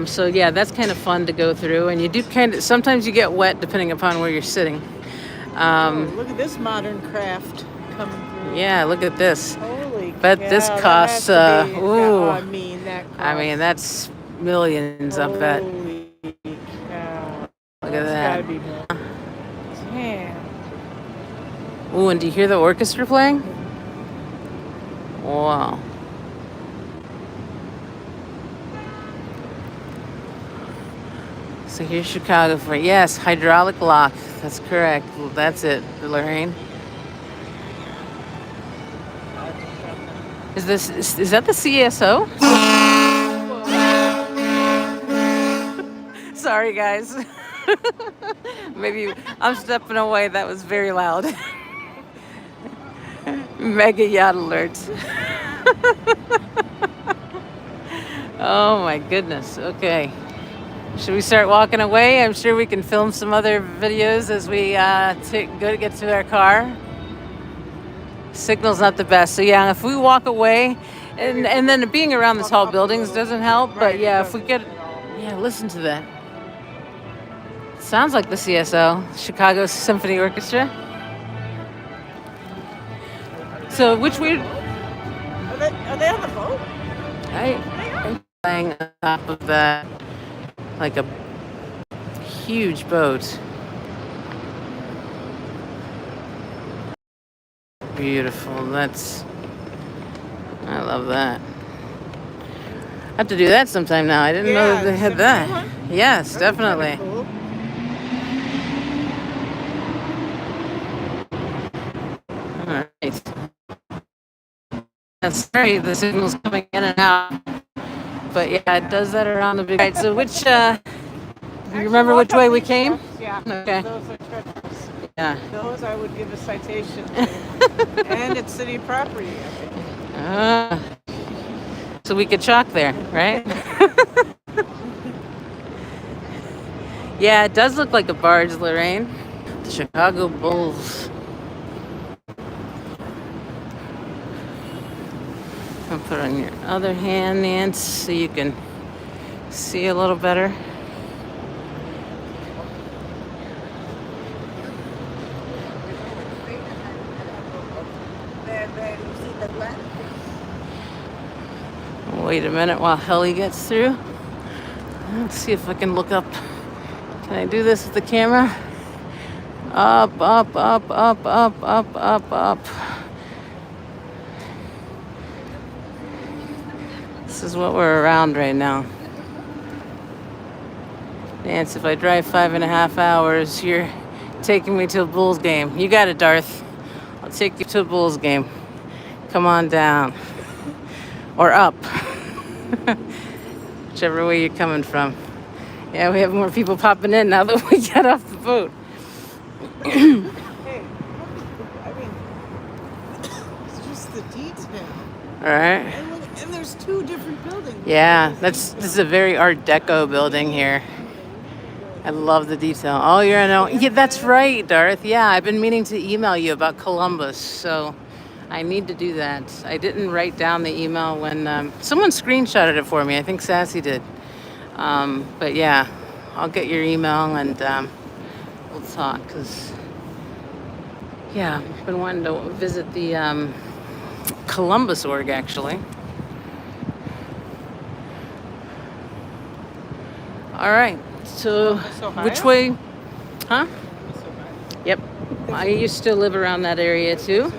S2: So yeah, that's kind of fun to go through. And you do sometimes you get wet depending upon where you're sitting.
S3: Look at this modern craft coming through.
S2: Yeah, look at this.
S3: Holy
S2: Bet
S3: cow,
S2: this
S3: that
S2: costs,
S3: has to be-
S2: ooh.
S3: I mean,
S2: that's millions, I bet.
S3: Holy cow.
S2: Look at
S3: That's
S2: that.
S3: gotta be more. Damn.
S2: Ooh, and do you hear the orchestra playing? Wow. So here's Chicago for yes, hydraulic lock. That's correct. Well, that's it, Lorraine. Is that the CSO? Sorry, guys. Maybe I'm stepping away. That was very loud. Mega yacht alert. Oh my goodness. Okay. Should we start walking away? I'm sure we can film some other videos as we get to our car. Signal's not the best. So yeah, if we walk away, and then being around the tall buildings doesn't help. But yeah, if we get, yeah, listen to that. Sounds like the CSO, Chicago Symphony Orchestra. So which way?
S3: Are they on the boat?
S2: I'm playing on top of that, like a huge boat. Beautiful. I love that. I have to do that sometime now. I didn't know that they had that. Yes, definitely.
S3: Cool.
S2: All right. That's right. The signal's coming in and out. But yeah, it does that around the big. Right. So which? You remember which way we came?
S3: Yeah.
S2: Okay.
S3: Those are treasures.
S2: Yeah.
S3: Those I would give a citation to. And it's city property, I think.
S2: So we could chalk there, right? Yeah, it does look like a barge, Lorraine. The Chicago Bulls. I'll put it on your other hand, Nance, so you can see a little better. Wait a minute while Helly gets through. Let's see if I can look up. Can I do this with the camera? Up, up, up, up, up, up, up, up. This is what we're around right now. Nance, if I drive 5.5 hours, you're taking me to a Bulls game. You got it, Darth. I'll take you to a Bulls game. Come on down. Or up. Whichever way you're coming from. Yeah, we have more people popping in now that we get off the boat.
S3: Hey, I mean, it's just the detail.
S2: All right.
S3: And there's 2 different buildings.
S2: Yeah, this is a very Art Deco building here. I love the detail. Oh, you're know. Yeah, that's right, Darth. Yeah, I've been meaning to email you about Columbus, so I need to do that. I didn't write down the email when someone screenshotted it for me. I think Sassy did. But yeah, I'll get your email and we'll talk. Cause yeah, I've been wanting to visit the Columbus org actually. All right. So which way? Huh? Yep. I used to live around that area too.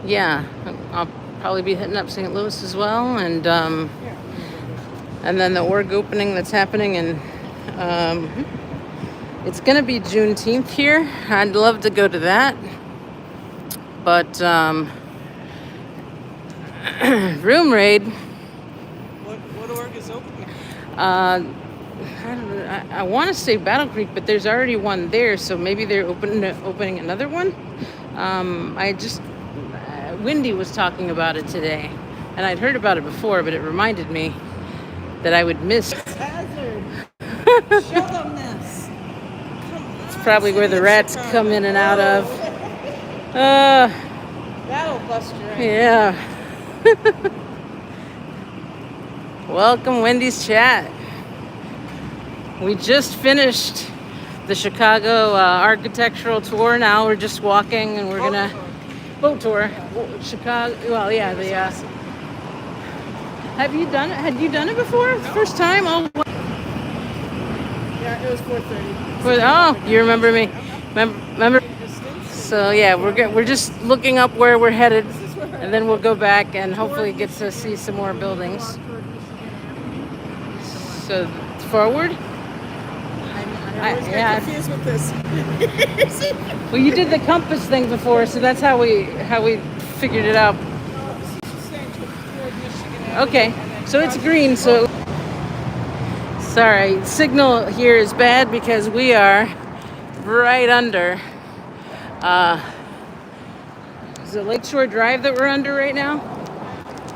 S2: Yeah, I'll probably be hitting up St. Louis as well, and then the org opening that's happening, and it's gonna be Juneteenth here. I'd love to go to that, but room raid.
S3: What org is opening?
S2: I want to say Battle Creek, but there's already one there, so maybe they're opening another one. Wendy was talking about it today, and I'd heard about it before, but it reminded me that I would miss.
S3: Hazard. Show them this.
S2: It's probably where the rats come in and out of.
S3: That'll bust your ass.
S2: Yeah. Welcome, Wendy's chat. We just finished the Chicago architectural tour. Now we're just walking, and we're gonna. Boat tour, Chicago. Well, yeah. Have you done it? Had you done it before? First time? Oh.
S3: Yeah, it was 4:30.
S2: Oh, you remember me? Remember? So yeah, we're just looking up where we're headed, and then we'll go back and hopefully get to see some more buildings. So forward.
S3: I always get confused with this.
S2: Well, you did the compass thing before, so that's how we figured it out. Okay, so it's green. So sorry, signal here is bad because we are right under. Is it Lakeshore Drive that we're under right now,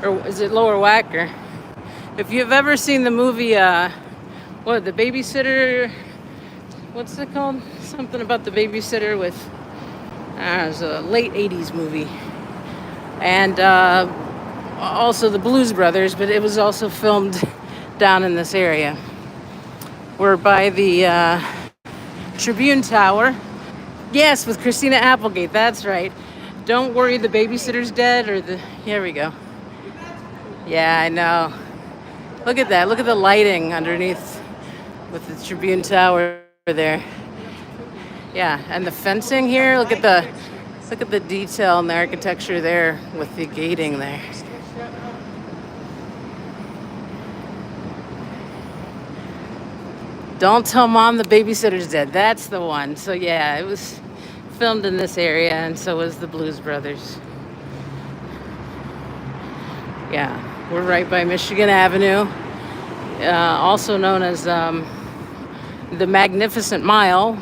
S2: or is it Lower Wacker? If you've ever seen the movie, The Babysitter. What's it called? Something about the babysitter with, it was a late 80s movie. And also the Blues Brothers, but it was also filmed down in this area. We're by the Tribune Tower. Yes, with Christina Applegate, that's right. Don't worry, the babysitter's dead, here we go. Yeah, I know. Look at that. Look at the lighting underneath with the Tribune Tower there. Yeah, and the fencing here. Look at the detail and the architecture there with the gating there. Don't tell mom the babysitter's dead. That's the one. So yeah, it was filmed in this area, and so was the Blues Brothers. Yeah, we're right by Michigan Avenue, also known as the Magnificent Mile,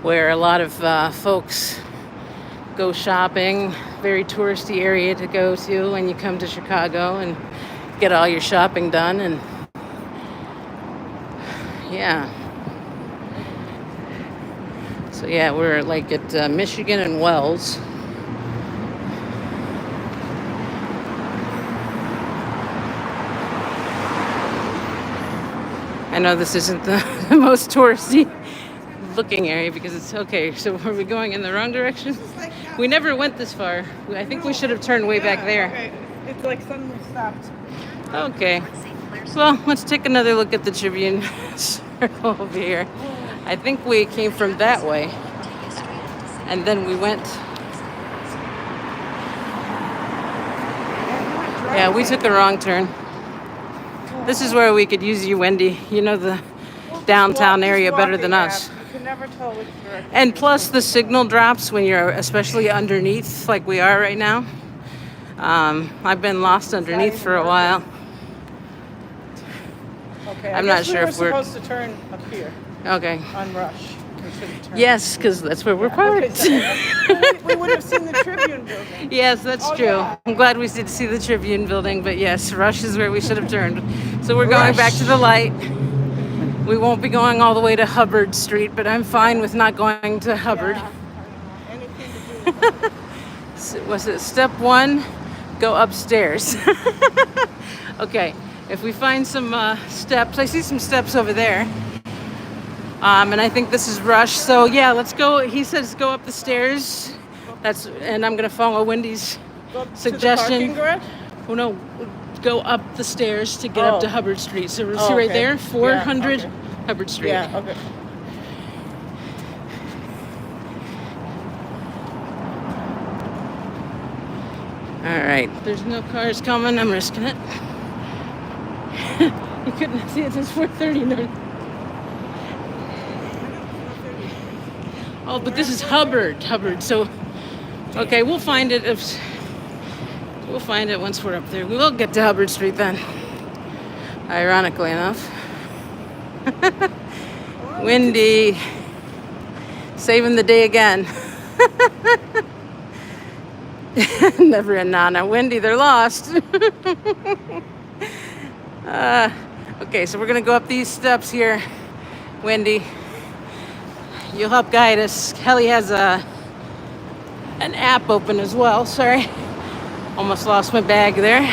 S2: where a lot of folks go shopping. Very touristy area to go to when you come to Chicago and get all your shopping done. And yeah. So yeah, we're like at Michigan and Wells. I know this isn't the most touristy looking area because it's okay. So are we going in the wrong direction? We never went this far. I think we should have turned way back there.
S3: Okay. It's like suddenly stopped.
S2: Okay. Well, let's take another look at the Tribune Circle over here. I think we came from that way. And then we went. Yeah, we took a wrong turn. This is where we could use you, Wendy. You know the downtown area better than us.
S3: You can never tell which direction.
S2: And plus the signal drops when you're especially underneath like we are right now. I've been lost underneath for a while.
S3: Okay,
S2: I'm not sure if we're
S3: supposed to turn up here
S2: okay.
S3: on Rush. We should have turned.
S2: Yes, because that's where we're parked.
S3: We would have seen the Tribune building.
S2: Yes, that's true.
S3: Yeah.
S2: I'm glad we did see the Tribune building, but yes, Rush is where we should have turned. So we're going back to the light. We won't be going all the way to Hubbard Street, but I'm fine with not going to Hubbard.
S3: Anything to do.
S2: Was it step one? Go upstairs. Okay, if we find some steps, I see some steps over there. And I think this is Rush. So yeah, let's go. He says go up the stairs. And I'm gonna follow Wendy's suggestion.
S3: To the parking garage?
S2: Oh no, go up the stairs to get up to Hubbard Street. So we'll see right
S3: okay.
S2: there, 400
S3: Yeah, okay.
S2: Hubbard Street.
S3: Yeah, okay.
S2: All right, there's no cars coming. I'm risking it. You couldn't see it. It's 4:30 North. Oh, but this is Hubbard. So, okay, we'll find it once we're up there. We will get to Hubbard Street then. Ironically enough. Windy. Saving the day again. Never a nana. Windy, they're lost. Okay, so we're gonna go up these steps here. Wendy, you'll help guide us. Kelly has an app open as well. Sorry, almost lost my bag there.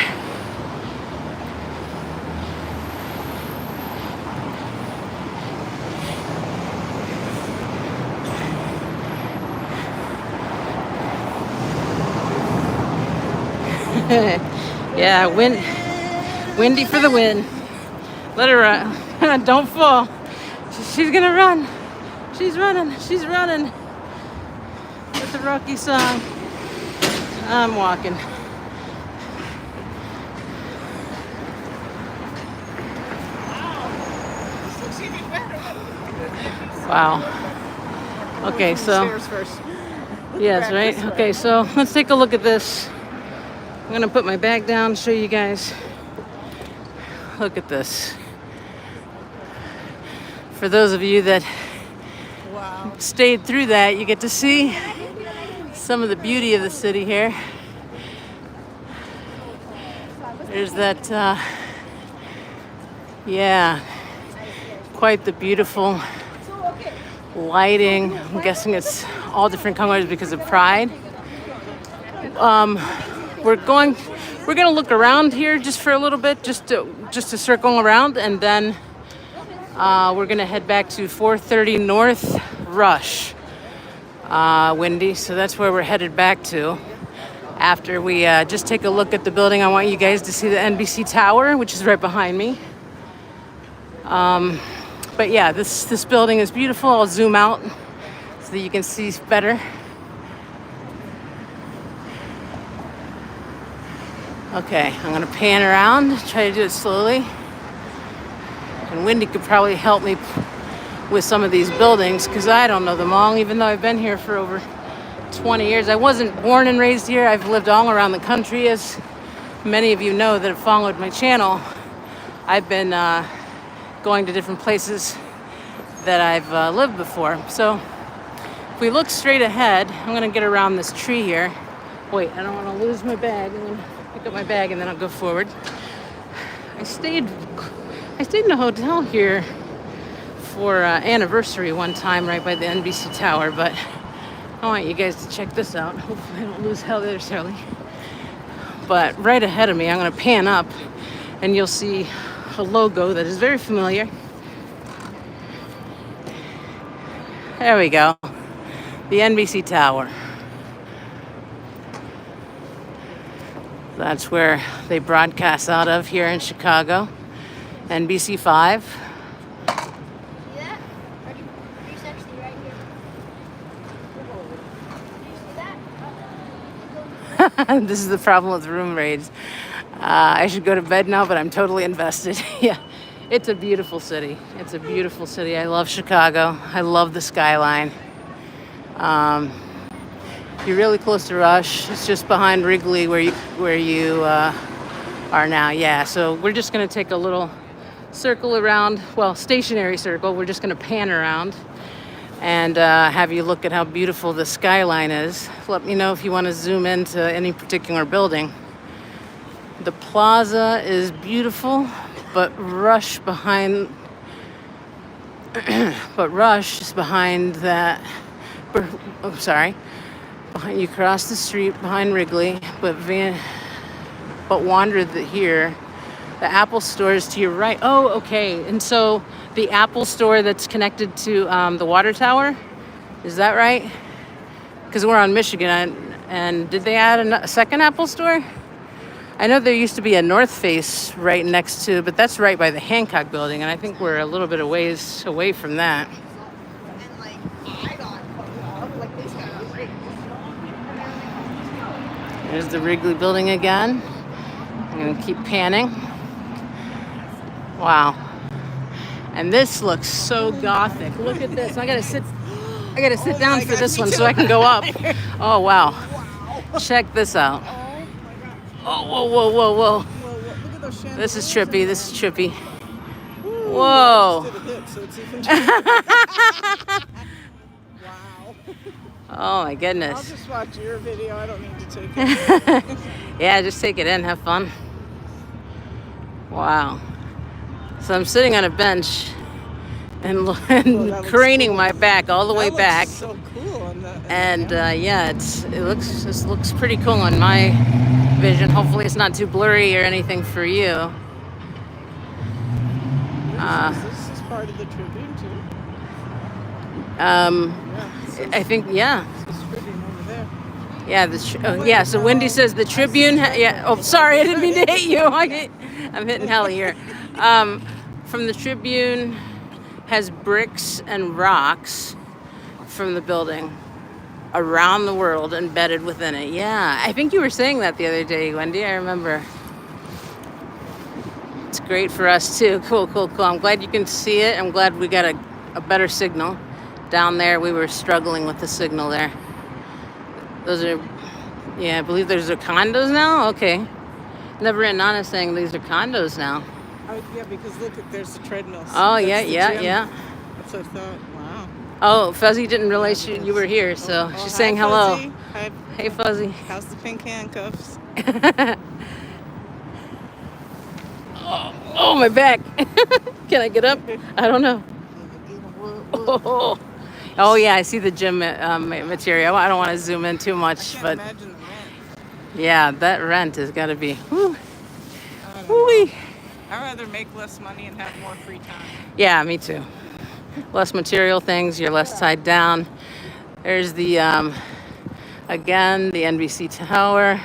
S2: Yeah, windy for the win. Let her run. Don't fall. She's gonna run. She's running. She's running. With the Rocky song. I'm walking. Wow. Okay, so.
S3: Stairs first.
S2: Yes,
S3: back
S2: right?
S3: this way.
S2: Okay, so let's take a look at this. I'm gonna put my bag down, show you guys. Look at this. For those of you that
S3: Wow.
S2: stayed through that, you get to see some of the beauty of the city here. There's that, yeah, quite the beautiful lighting. I'm guessing it's all different colors because of Pride. We're gonna look around here just for a little bit, just to circle around, and then we're gonna head back to 430 North Rush, Wendy. So that's where we're headed back to after we just take a look at the building, I want you guys to see the NBC Tower, which is right behind me. But yeah, this building is beautiful. I'll zoom out so that you can see better. Okay, I'm gonna pan around, try to do it slowly. And Wendy could probably help me with some of these buildings because I don't know them all, even though I've been here for over 20 years. I wasn't born and raised here. I've lived all around the country, as many of you know that have followed my channel. I've been going to different places that I've lived before. So if we look straight ahead, I'm gonna get around this tree here. Wait, I don't wanna lose my bag. I'm gonna pick up my bag and then I'll go forward. I stayed in a hotel here for anniversary one time right by the NBC Tower, but I want you guys to check this out. Hopefully I don't lose Helly. But right ahead of me, I'm gonna pan up and you'll see a logo that is very familiar. There we go. The NBC Tower. That's where they broadcast out of here in Chicago. NBC 5.
S4: See that? Pretty sexy right here. You see that?
S2: This is the problem with room raids. I should go to bed now, but I'm totally invested. Yeah, it's a beautiful city. It's a beautiful city. I love Chicago. I love the skyline. You're really close to Rush. It's just behind Wrigley where you are now. Yeah, so we're just gonna take a little circle around, well, stationary circle. We're just gonna pan around and have you look at how beautiful the skyline is. Let me know if you want to zoom into any particular building. The plaza is beautiful, but Rush is behind that. Oh, sorry. Behind you cross the street behind Wrigley, but wander here. The Apple store is to your right. Oh, okay. And so the Apple store that's connected to the water tower, is that right? Because we're on Michigan, and did they add a second Apple store? I know there used to be a North Face right next to, but that's right by the Hancock building, and I think we're a little bit of ways away from that. There's the Wrigley building again. I'm gonna keep panning. Wow. And this looks so gothic. Look at this. I gotta sit down for this one so I can go up. Oh wow. Check this out. Oh, whoa.
S3: Look at those chandeliers.
S2: This is trippy. Whoa.
S3: Wow.
S2: Oh my goodness.
S3: I'll just watch your video. I don't need to take it.
S2: Yeah, just take it in, have fun. Wow. So I'm sitting on a bench and craning
S3: cool.
S2: my back all the way
S3: That
S2: back.
S3: looks so cool on the
S2: And yeah, it looks pretty cool on my vision. Hopefully it's not too blurry or anything for you.
S3: This is part of the Tribune too.
S2: I think, yeah.
S3: This is Tribune over there.
S2: Yeah, so Wendy says the Tribune, sorry, I didn't mean to hit you. I'm hitting Helly here. From the Tribune has bricks and rocks from the building around the world embedded within it. Yeah, I think you were saying that the other day, Wendy. I remember. It's great for us too. Cool. I'm glad you can see it. I'm glad we got a better signal. Down there, we were struggling with the signal there. Those are, yeah, I believe those are condos now? Okay. Never in Nana saying these are condos now.
S3: Oh, yeah, because look, there's the treadmills.
S2: Oh,
S3: That's
S2: yeah.
S3: That's what I thought. Wow.
S2: Oh, Fuzzy didn't realize you were here, so she's saying hello.
S3: Fuzzy. Hi.
S2: Hey, Fuzzy.
S3: How's the pink handcuffs?
S2: Oh, my back. Can I get up? I don't know. Oh yeah, I see the gym material. I don't want to zoom in too much,
S3: I can't
S2: but
S3: imagine the rent.
S2: yeah, that rent has got to be. Whew.
S3: I don't
S2: Whoo-wee.
S3: know. I'd rather make less money and have more free time.
S2: Yeah, me too. Less material things, you're less tied down. There's the Again, the NBC Tower.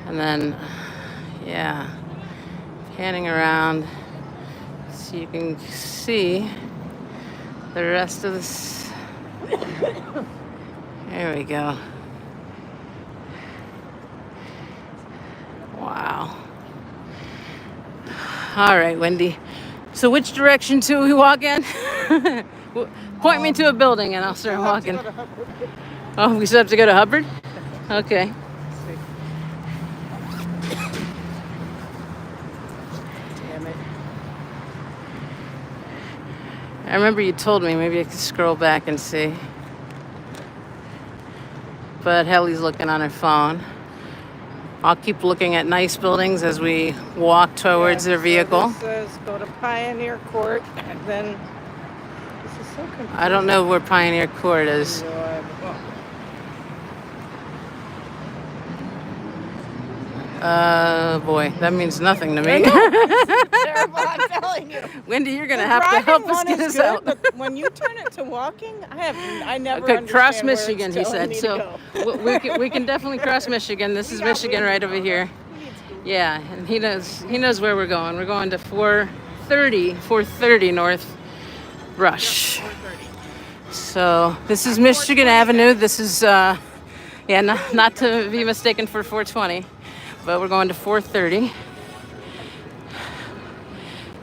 S2: And then, yeah, panning around so you can see the rest of this. There we go. Wow. All right, Wendy. So which direction do we walk in? Point me to a building and I'll start walking. Oh, we still have to go to Hubbard? Okay.
S3: Damn it.
S2: I remember you told me, maybe I could scroll back and see. But Helly's looking on her phone. I'll keep looking at nice buildings as we walk towards their vehicle.
S3: So this says go to Pioneer Court, and then this is so confusing.
S2: I don't know where Pioneer Court is. Boy, that means nothing to me.
S3: Terrible, I'm telling you.
S2: Wendy, you're gonna
S3: The
S2: have to
S3: driving
S2: help us
S3: one
S2: get
S3: is
S2: us
S3: good,
S2: out.
S3: but when you turn it to walking, I never
S2: Okay,
S3: understand
S2: cross
S3: where it's
S2: Michigan, he
S3: telling
S2: said.
S3: me to
S2: So
S3: go.
S2: we can definitely cross Michigan. This is Michigan right over here. Yeah, and he knows where we're going. We're going to 430 North Rush. So this is Michigan Avenue. This is yeah, not to be mistaken for 420, but we're going to 430.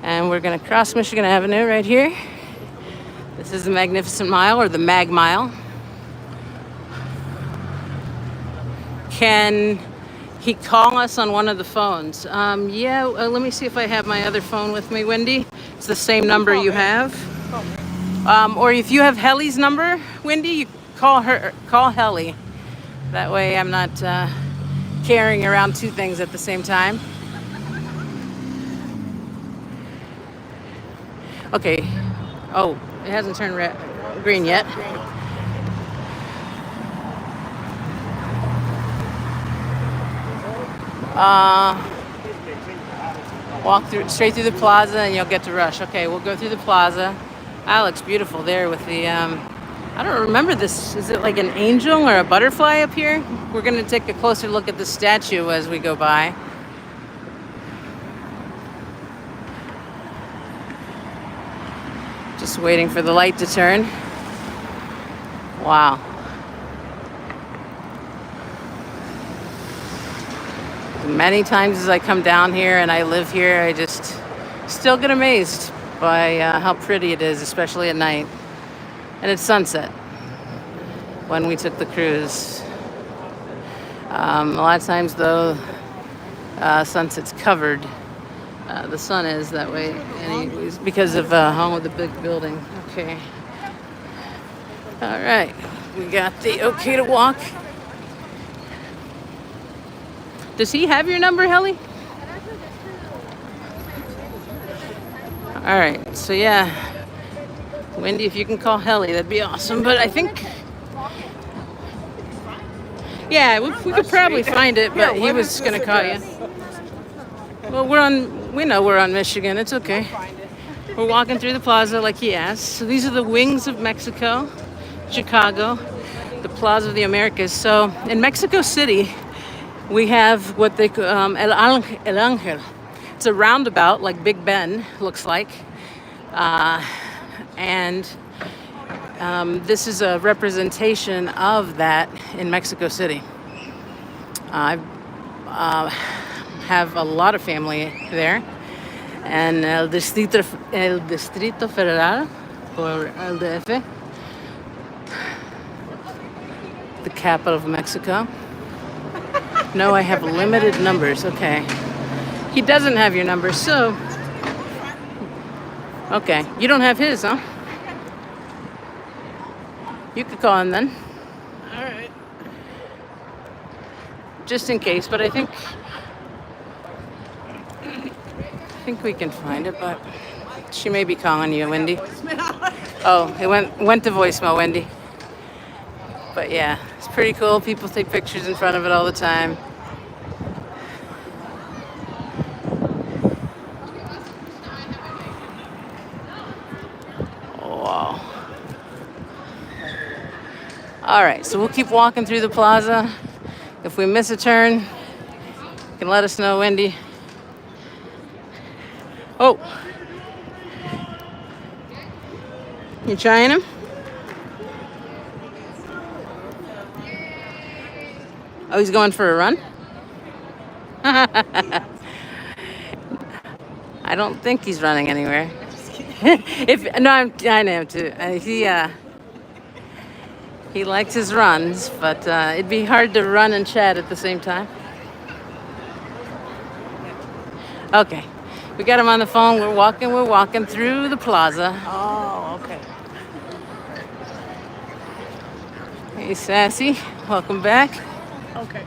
S2: And we're gonna cross Michigan Avenue right here. This is the Magnificent Mile, or the Mag Mile. Can he call us on one of the phones? Yeah, let me see if I have my other phone with me, Wendy. It's the same number you have. Or if you have Helly's number, Wendy, you call Helly. That way I'm not carrying around two things at the same time. Okay. Oh, it hasn't turned green yet. Walk straight through the plaza and you'll get to Rush. Okay, we'll go through the plaza. That looks beautiful there with the, I don't remember this. Is it like an angel or a butterfly up here? We're gonna take a closer look at the statue as we go by. Just waiting for the light to turn. Wow. Many times as I come down here and I live here, I just still get amazed by how pretty it is, especially at night. And it's sunset when we took the cruise. A lot of times though, sunset's covered. The sun is that way anyways because of home with the big building. Okay. All right. We got the okay to walk. Does he have your number, Helly? All right. So yeah, Wendy, if you can call Helly, that'd be awesome. But I think, yeah, we could probably find it, but he was gonna call you. Well, we know we're on Michigan. It's okay. We're walking through the plaza like he asked. So these are the wings of Mexico, Chicago, the Plaza of the Americas. So in Mexico City, we have what they call El Ángel. It's a roundabout like Big Ben looks like. And this is a representation of that in Mexico City. I have a lot of family there. And El Distrito Federal, or El DF, the capital of Mexico. No, I have limited numbers. Okay. He doesn't have your number, so. Okay. You don't have his, huh? You could call him then.
S3: All right.
S2: Just in case, but I think we can find it, but she may be calling you, Wendy. Oh, it went to voicemail, Wendy. But yeah, it's pretty cool. People take pictures in front of it all the time. Oh, wow. All right, so we'll keep walking through the plaza. If we miss a turn, you can let us know, Wendy. Oh, you trying him? Oh, he's going for a run? I don't think he's running anywhere. I know him too. He likes his runs, but it'd be hard to run and chat at the same time. Okay, we got him on the phone. We're walking through the plaza.
S3: Oh, okay.
S2: Hey, Sassy, welcome back.
S3: Okay.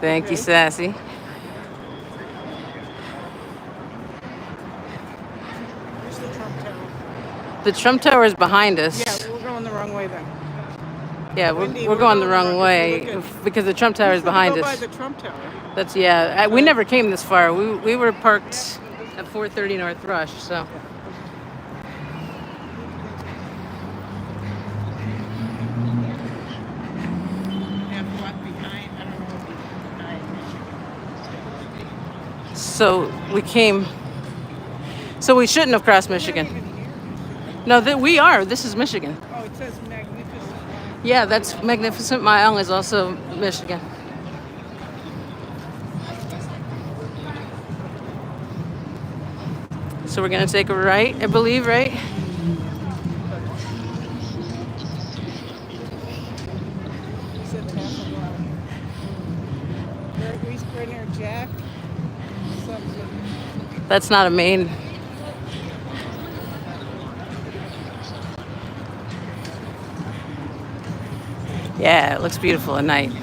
S2: Thank you, Sassy.
S3: Where's the Trump Tower?
S2: The Trump Tower is behind us.
S3: Yeah, we're going the wrong way then.
S2: Yeah,
S3: Wendy,
S2: we're going the wrong way
S3: Look
S2: because the Trump Tower is behind
S3: go
S2: us.
S3: by the Trump Tower.
S2: That's we never came this far. We were parked at 430 North Rush, so.
S3: And what behind? I don't know what behind Michigan.
S2: So we came. So we shouldn't have crossed Michigan. No, we are. This is Michigan.
S3: Oh, it says magnificent.
S2: Yeah, that's Magnificent Mile is also Michigan. So we're gonna take a right, I believe, right?
S3: Said half a block. Great Sprinter Jack. Something.
S2: That's not a main. Yeah, it looks beautiful at night.
S3: I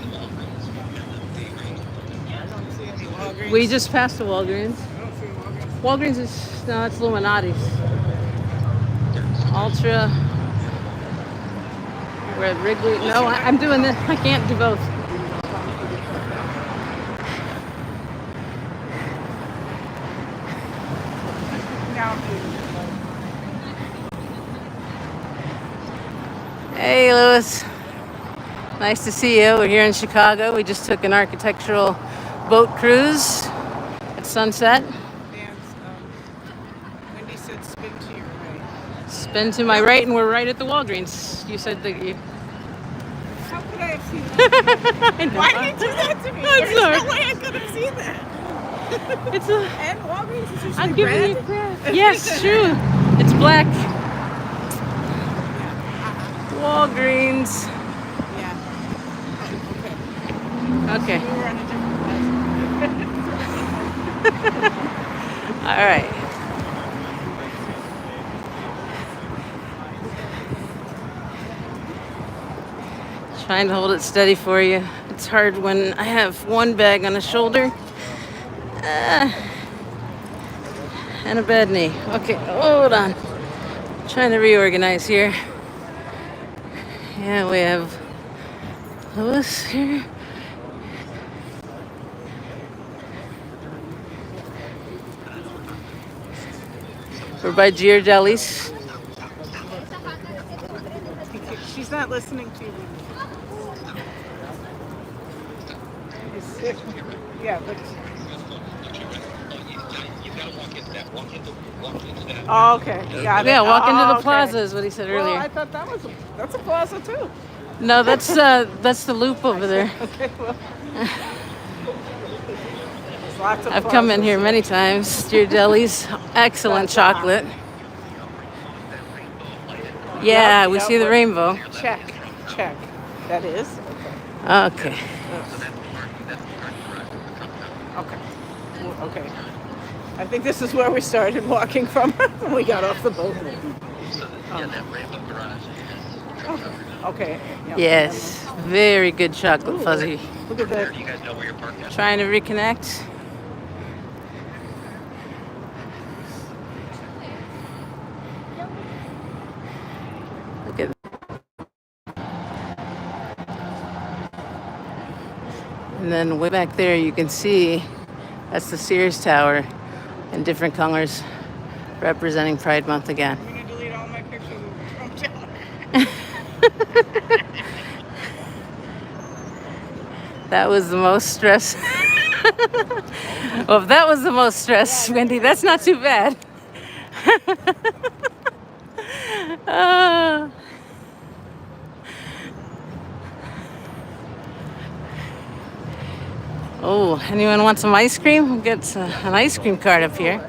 S3: don't see any Walgreens.
S2: We just passed the Walgreens.
S3: I don't see Walgreens.
S2: Walgreens is, no, it's Illuminati's. Ultra. We're at Wrigley. No, I'm doing this. I can't do both.
S3: Now,
S2: Hey, Louis. Nice to see you. We're here in Chicago. We just took an architectural boat cruise at sunset.
S3: Dan's, Wendy said spin to your right.
S2: Spin to my right, and we're right at the Walgreens. You said that you.
S3: How could I have seen that?
S2: I know.
S3: Why did you do that to me?
S2: I'm
S3: There's
S2: sorry.
S3: no way I could have seen that.
S2: It's a.
S3: And Walgreens is usually
S2: I'm giving
S3: red.
S2: you crap. Yes, true. It's black. Walgreens.
S3: Yeah.
S2: Okay.
S3: We were on a different
S2: All right. Trying to hold it steady for you. It's hard when I have one bag on a shoulder and a bad knee. Okay, hold on. Trying to reorganize here. Yeah, we have Louis here. We're by Ghirardelli's.
S3: She's not listening to you. Yeah, but. Oh, okay. Got it.
S2: Yeah, walk into the
S3: okay.
S2: plaza is what he said
S3: Well,
S2: earlier.
S3: I thought that's a plaza too.
S2: No, that's the loop over there.
S3: Okay, well. There's lots of
S2: I've come in
S3: plazas.
S2: here many times. Ghirardelli's, excellent chocolate. Yeah, we see the rainbow.
S3: Check. That is.
S2: Okay.
S3: Okay. Okay. I think this is where we started walking from when we got off the boat. Okay. Yeah.
S2: Yes, very good chocolate fuzzy.
S3: Look at that.
S2: Trying to reconnect. Look at. And then way back there, you can see that's the Sears Tower in different colors, representing Pride Month again.
S3: I'm gonna delete all my pictures
S2: That was the most stress. Well, if that was the most stress, Wendy, that's not too bad. Uh, oh, anyone want some ice cream? We'll get an ice cream cart up here.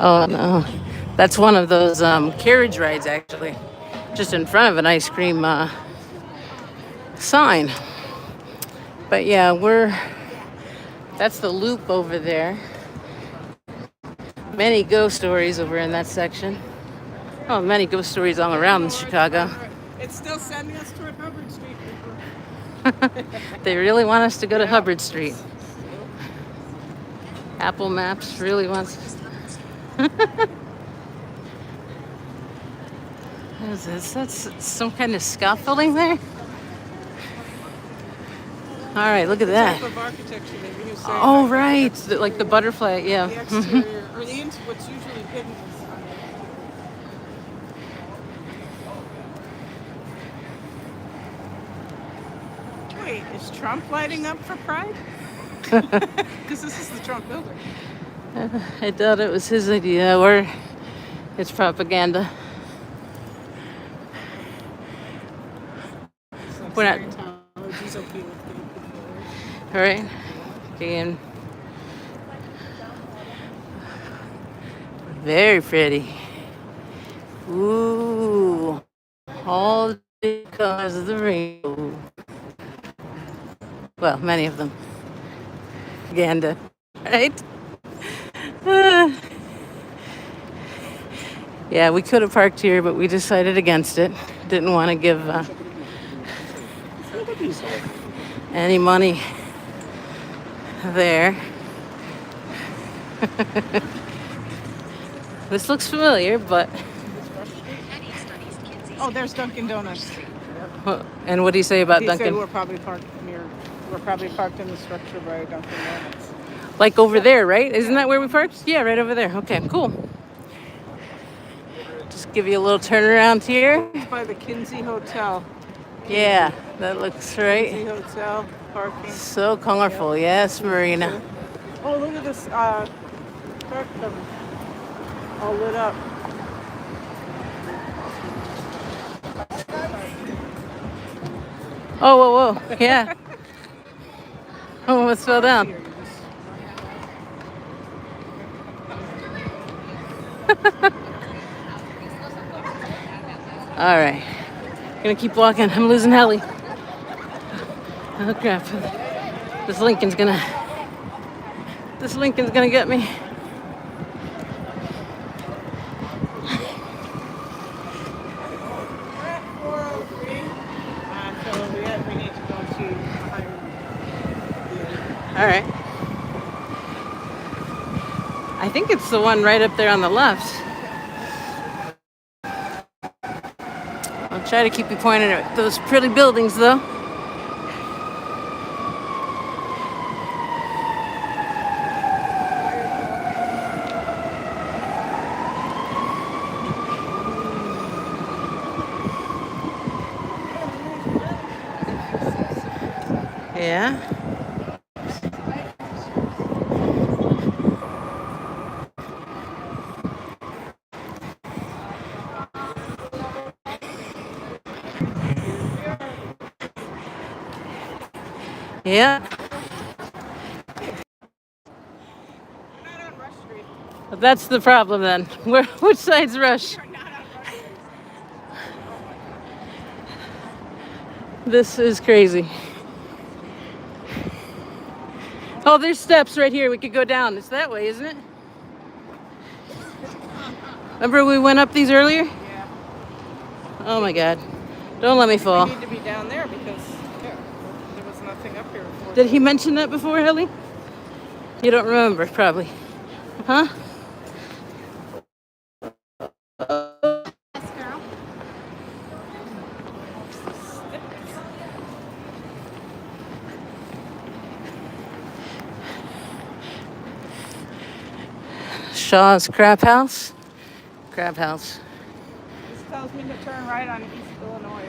S2: Oh no, that's one of those carriage rides actually, just in front of an ice cream sign. But yeah, that's the loop over there. Many ghost stories over in that section. Oh, many ghost stories all around Chicago.
S3: It's still sending us toward Hubbard Street.
S2: They really want us to go to Hubbard Street. Apple Maps really wants. What is this? That's some kind of scaffolding there? All right, look at that.
S3: Type of architecture they were using.
S2: Oh, right. Like the butterfly, yeah.
S3: The exterior, or the what's usually hidden. Wait, is Trump lighting up for Pride? Because this is the Trump building.
S2: I doubt it was his idea or it's propaganda. We're not.
S3: Scientology's okay with gay people.
S2: All right. Again. Very pretty. Ooh. All the colors of the rainbow. Well, many of them. Propaganda. Right? Yeah, we could have parked here, but we decided against it. Didn't want to give any money there. This looks familiar, but...
S3: Oh, there's Dunkin' Donuts.
S2: And what do you say about
S3: He
S2: Dunkin'?
S3: said we're probably parked in the structure by Dunkin' Donuts.
S2: Like over there, right? Isn't that where we parked? Yeah, right over there. Okay, cool. Just give you a little turnaround here.
S3: It's by the Kinsey Hotel.
S2: Yeah, that looks
S3: Kinsey
S2: right.
S3: Hotel parking.
S2: So colorful. Yes, Marina.
S3: Oh, look at this park cover. All lit up.
S2: Oh, whoa, whoa. Yeah. Almost fell down. All right. Gonna keep walking. I'm losing Helly. Oh crap. This Lincoln's gonna get me.
S3: So we need to go to higher.
S2: All right. I think it's the one right up there on the left. I'll try to keep you pointed at those pretty buildings, though. Yeah. Yeah. But that's the problem then. Which side's Rush? This is crazy. Oh, there's steps right here. We could go down. It's that way, isn't it? Remember we went up these earlier?
S3: Yeah.
S2: Oh my God. Don't let me fall.
S3: We need to be down there because there was nothing up here before.
S2: Did he mention that before, Helly? You don't remember, probably. Huh? Shaw's Crab House. Crab House.
S3: This tells me to turn right on East Illinois.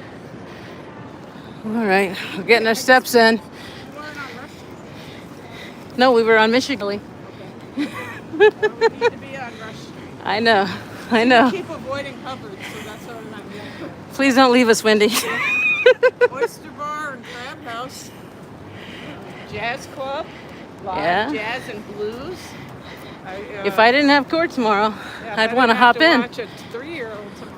S2: All right, we're getting our steps in.
S3: You weren't on Rush Street.
S2: No, we were on Michigan.
S3: Well, we need to be on Rush Street.
S2: I know. I
S3: We
S2: know.
S3: keep avoiding Hubbard, so that's what I'm not doing.
S2: Please don't leave us, Wendy.
S3: Oyster Bar and Crab House. Jazz Club. Live
S2: Yeah.
S3: Jazz and blues.
S2: If I didn't have court tomorrow,
S3: yeah,
S2: I'd
S3: I
S2: want to
S3: have
S2: hop in.
S3: Watch a 3-year-old tomorrow.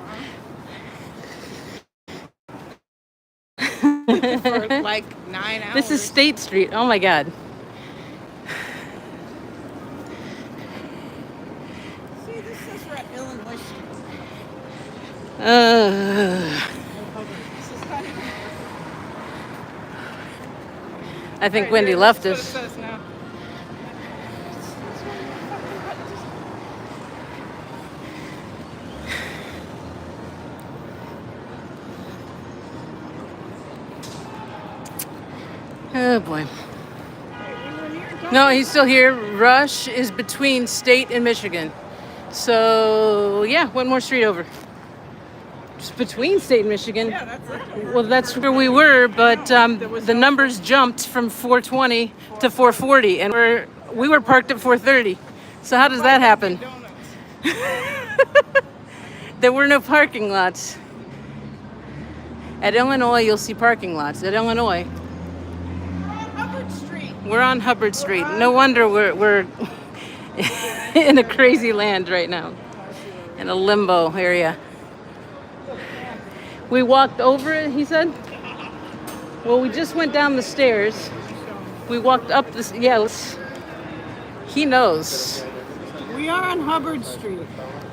S3: For like 9 hours.
S2: This is State Street. Oh my God.
S3: See, this says we're at Illinois Street. This is kind of.
S2: I think
S3: Right
S2: Wendy
S3: here,
S2: left
S3: this
S2: us.
S3: is what it says now.
S2: Oh boy. No, he's still here. Rush is between State and Michigan. So yeah, one more street over. Just between State and Michigan.
S3: Yeah, that's it.
S2: Well, that's where we were, but the numbers jumped from 420 to 440, and we were parked at 430. So how does that happen? There were no parking lots. At Illinois, you'll see parking lots. At Illinois,
S3: Hubbard Street.
S2: we're on Hubbard Street. No wonder we're in a crazy land right now, in a limbo area. We walked over it, he said? Well, we just went down the stairs. We walked up this, he knows.
S3: We are on Hubbard Street.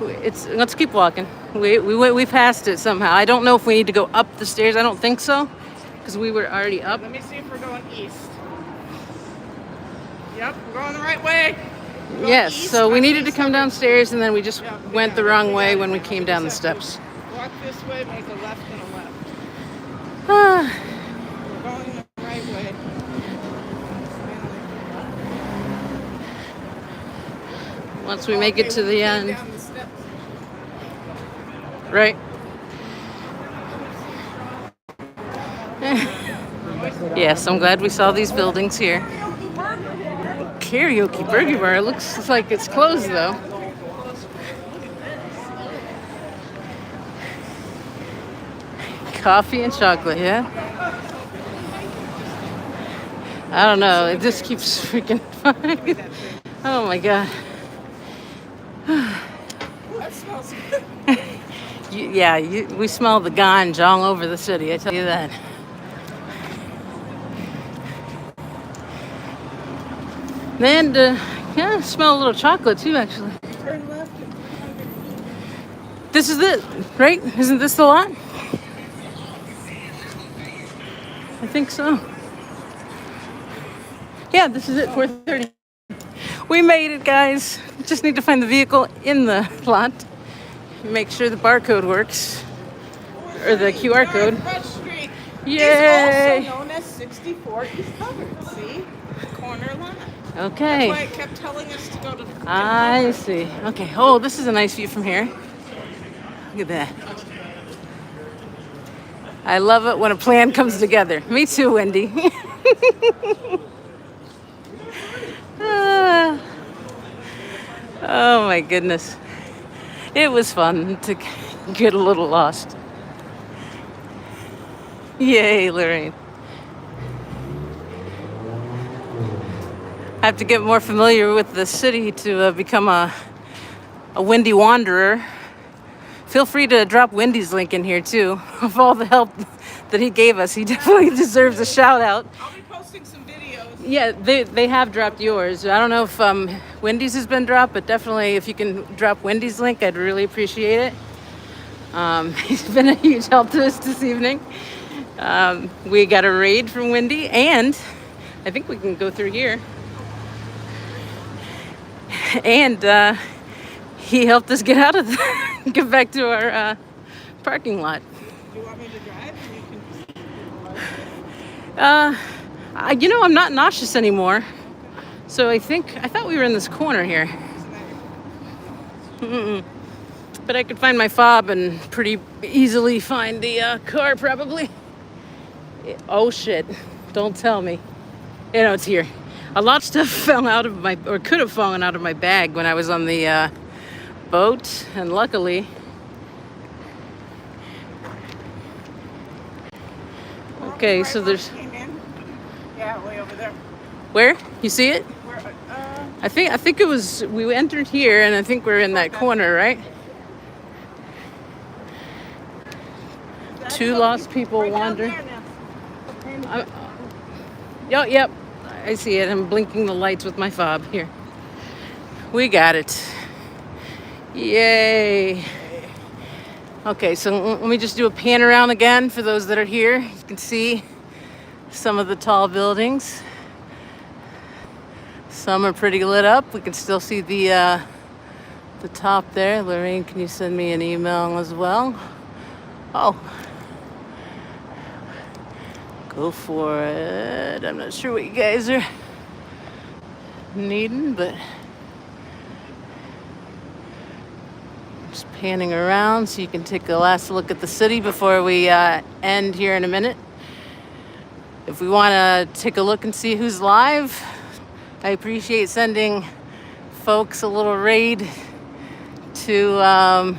S2: Let's keep walking. We passed it somehow. I don't know if we need to go up the stairs. I don't think so, because we were already up.
S3: Let me see if we're going east. Yep, we're going the right way. We're going
S2: Yes,
S3: east
S2: so we
S3: on
S2: needed to
S3: East
S2: come
S3: Hubbard.
S2: downstairs, and then we just
S3: Yeah,
S2: went the
S3: yeah,
S2: wrong
S3: we
S2: way
S3: gotta
S2: when we
S3: go
S2: came down the
S3: 57.
S2: steps.
S3: Walk this way, make a left and a left.
S2: Ah,
S3: We're going the right way.
S2: once we make it to the end.
S3: Down the steps.
S2: Right. Yes, I'm glad we saw these buildings here. Karaoke Burger Bar. It looks like it's closed though. Coffee and chocolate, yeah? I don't know. It just keeps freaking fine. Oh my God.
S3: That smells good.
S2: We smell the ganj all over the city, I tell you that. And yeah, smell a little chocolate too, actually.
S3: Turn left.
S2: This is it, right? Isn't this the lot? I think so. Yeah, this is it, 4:30. We made it, guys. Just need to find the vehicle in the lot. Make sure the barcode works. Or the QR code.
S3: Rush Street
S2: Yay!
S3: is also known as 64 East Hubbard. See? Corner lot.
S2: Okay.
S3: That's why it kept telling us to go to the
S2: I see. Okay. Oh, this is a nice view from here. Look at that. I love it when a plan comes together. Me too, Wendy. Ah. Oh my goodness. It was fun to get a little lost. Yay, Lorraine. I have to get more familiar with the city to become a Wendy wanderer. Feel free to drop Wendy's link in here too. Of all the help that he gave us, he definitely deserves a shout out.
S3: I'll be posting some videos.
S2: Yeah, they have dropped yours. I don't know if Wendy's has been dropped, but definitely if you can drop Wendy's link, I'd really appreciate it. He's been a huge help to us this evening. We got a raid from Wendy, and I think we can go through here. And he helped us get out of get back to our parking lot.
S3: Do you want me to drive? Or you can...
S2: I'm not nauseous anymore. So I thought we were in this corner here. But I could find my fob and pretty easily find the car probably. Oh shit, don't tell me. You know, it's here. A lot of stuff fell out of my, or could have fallen out of my bag when I was on the boat, and luckily. Okay, so there's.
S3: Yeah, way over there.
S2: Where? You see it?
S3: Where,
S2: I think it was, we entered here and I think we're in that corner, right? Two lost people wandering. Yep. I see it. I'm blinking the lights with my fob here. We got it. Yay. Okay, so let me just do a pan around again for those that are here. You can see some of the tall buildings. Some are pretty lit up. We can still see the top there. Lorraine, can you send me an email as well? Oh. Go for it. I'm not sure what you guys are needing, but just panning around so you can take a last look at the city before we end here in a minute. If we want to take a look and see who's live, I appreciate sending folks a little raid to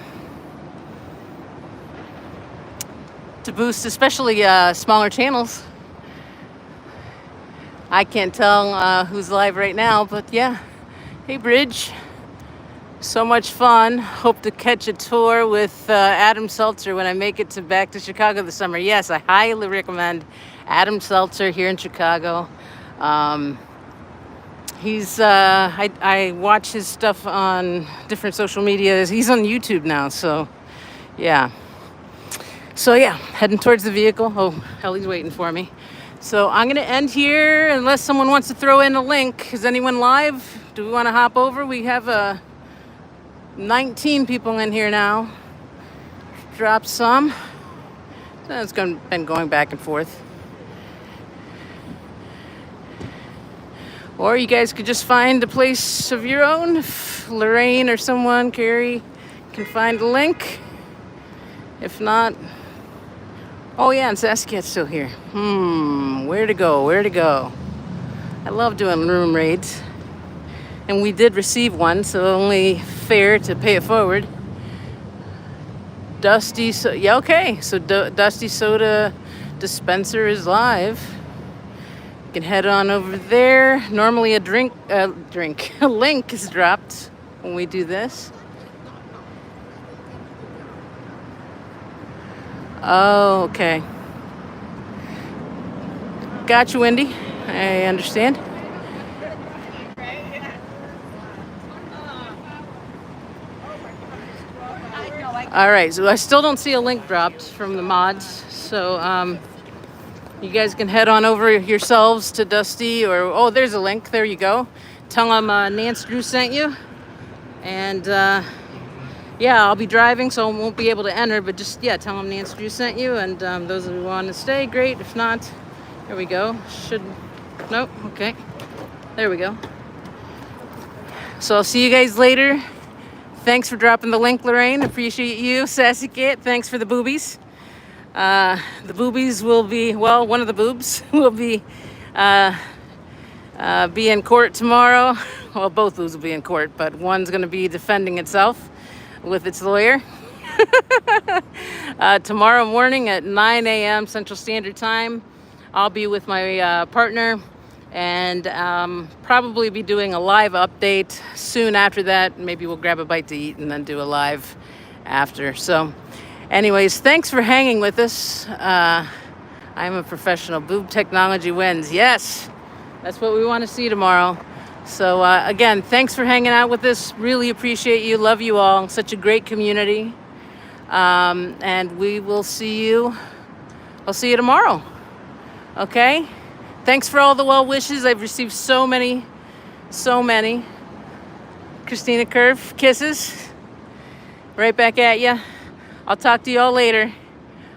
S2: boost, especially smaller channels. I can't tell who's live right now, but yeah. Hey, Bridge. So much fun. Hope to catch a tour with Adam Seltzer when I make it back to Chicago this summer. Yes, I highly recommend Adam Seltzer here in Chicago. I watch his stuff on different social media. He's on YouTube now, so yeah. So yeah, heading towards the vehicle. Oh, Ellie's waiting for me. So I'm gonna end here unless someone wants to throw in a link. Is anyone live? Do we want to hop over? We have 19 people in here now. Drop some. So it's been going back and forth. Or you guys could just find a place of your own. If Lorraine or someone, Carrie, can find a link. If not, oh yeah, and Saskia still here. Where to go? I love doing room raids. And we did receive one, so only fair to pay it forward. Dusty, yeah, okay. So Dusty Soda Dispenser is live. You can head on over there. Normally a link is dropped when we do this. Oh, okay. Got you, Wendy. I understand. All right, so I still don't see a link dropped from the mods. So you guys can head on over yourselves to Dusty, or, oh, there's a link. There you go. Tell them Nance Drew sent you. And yeah, I'll be driving, so I won't be able to enter, but just, yeah, tell them Nance Drew sent you. And those who want to stay, great. If not, here we go. Nope, okay. There we go. So I'll see you guys later. Thanks for dropping the link, Lorraine. Appreciate you. Sassy Kit, thanks for the boobies. The boobies will be, well, one of the boobs will be in court tomorrow. Well, both boobs will be in court, but one's going to be defending itself with its lawyer. Tomorrow morning at 9 a.m. Central Standard Time, I'll be with my partner and probably be doing a live update soon after that. Maybe we'll grab a bite to eat and then do a live after. So anyways, thanks for hanging with us. I'm a professional. Boob technology wins. Yes, that's what we want to see tomorrow. So again, thanks for hanging out with us. Really appreciate you. Love you all. Such a great community. And we will see you. I'll see you tomorrow. Okay? Thanks for all the well wishes. I've received so many. Christina Curve, kisses. Right back at you. I'll talk to you all later.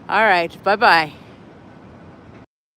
S2: All right. Bye-bye.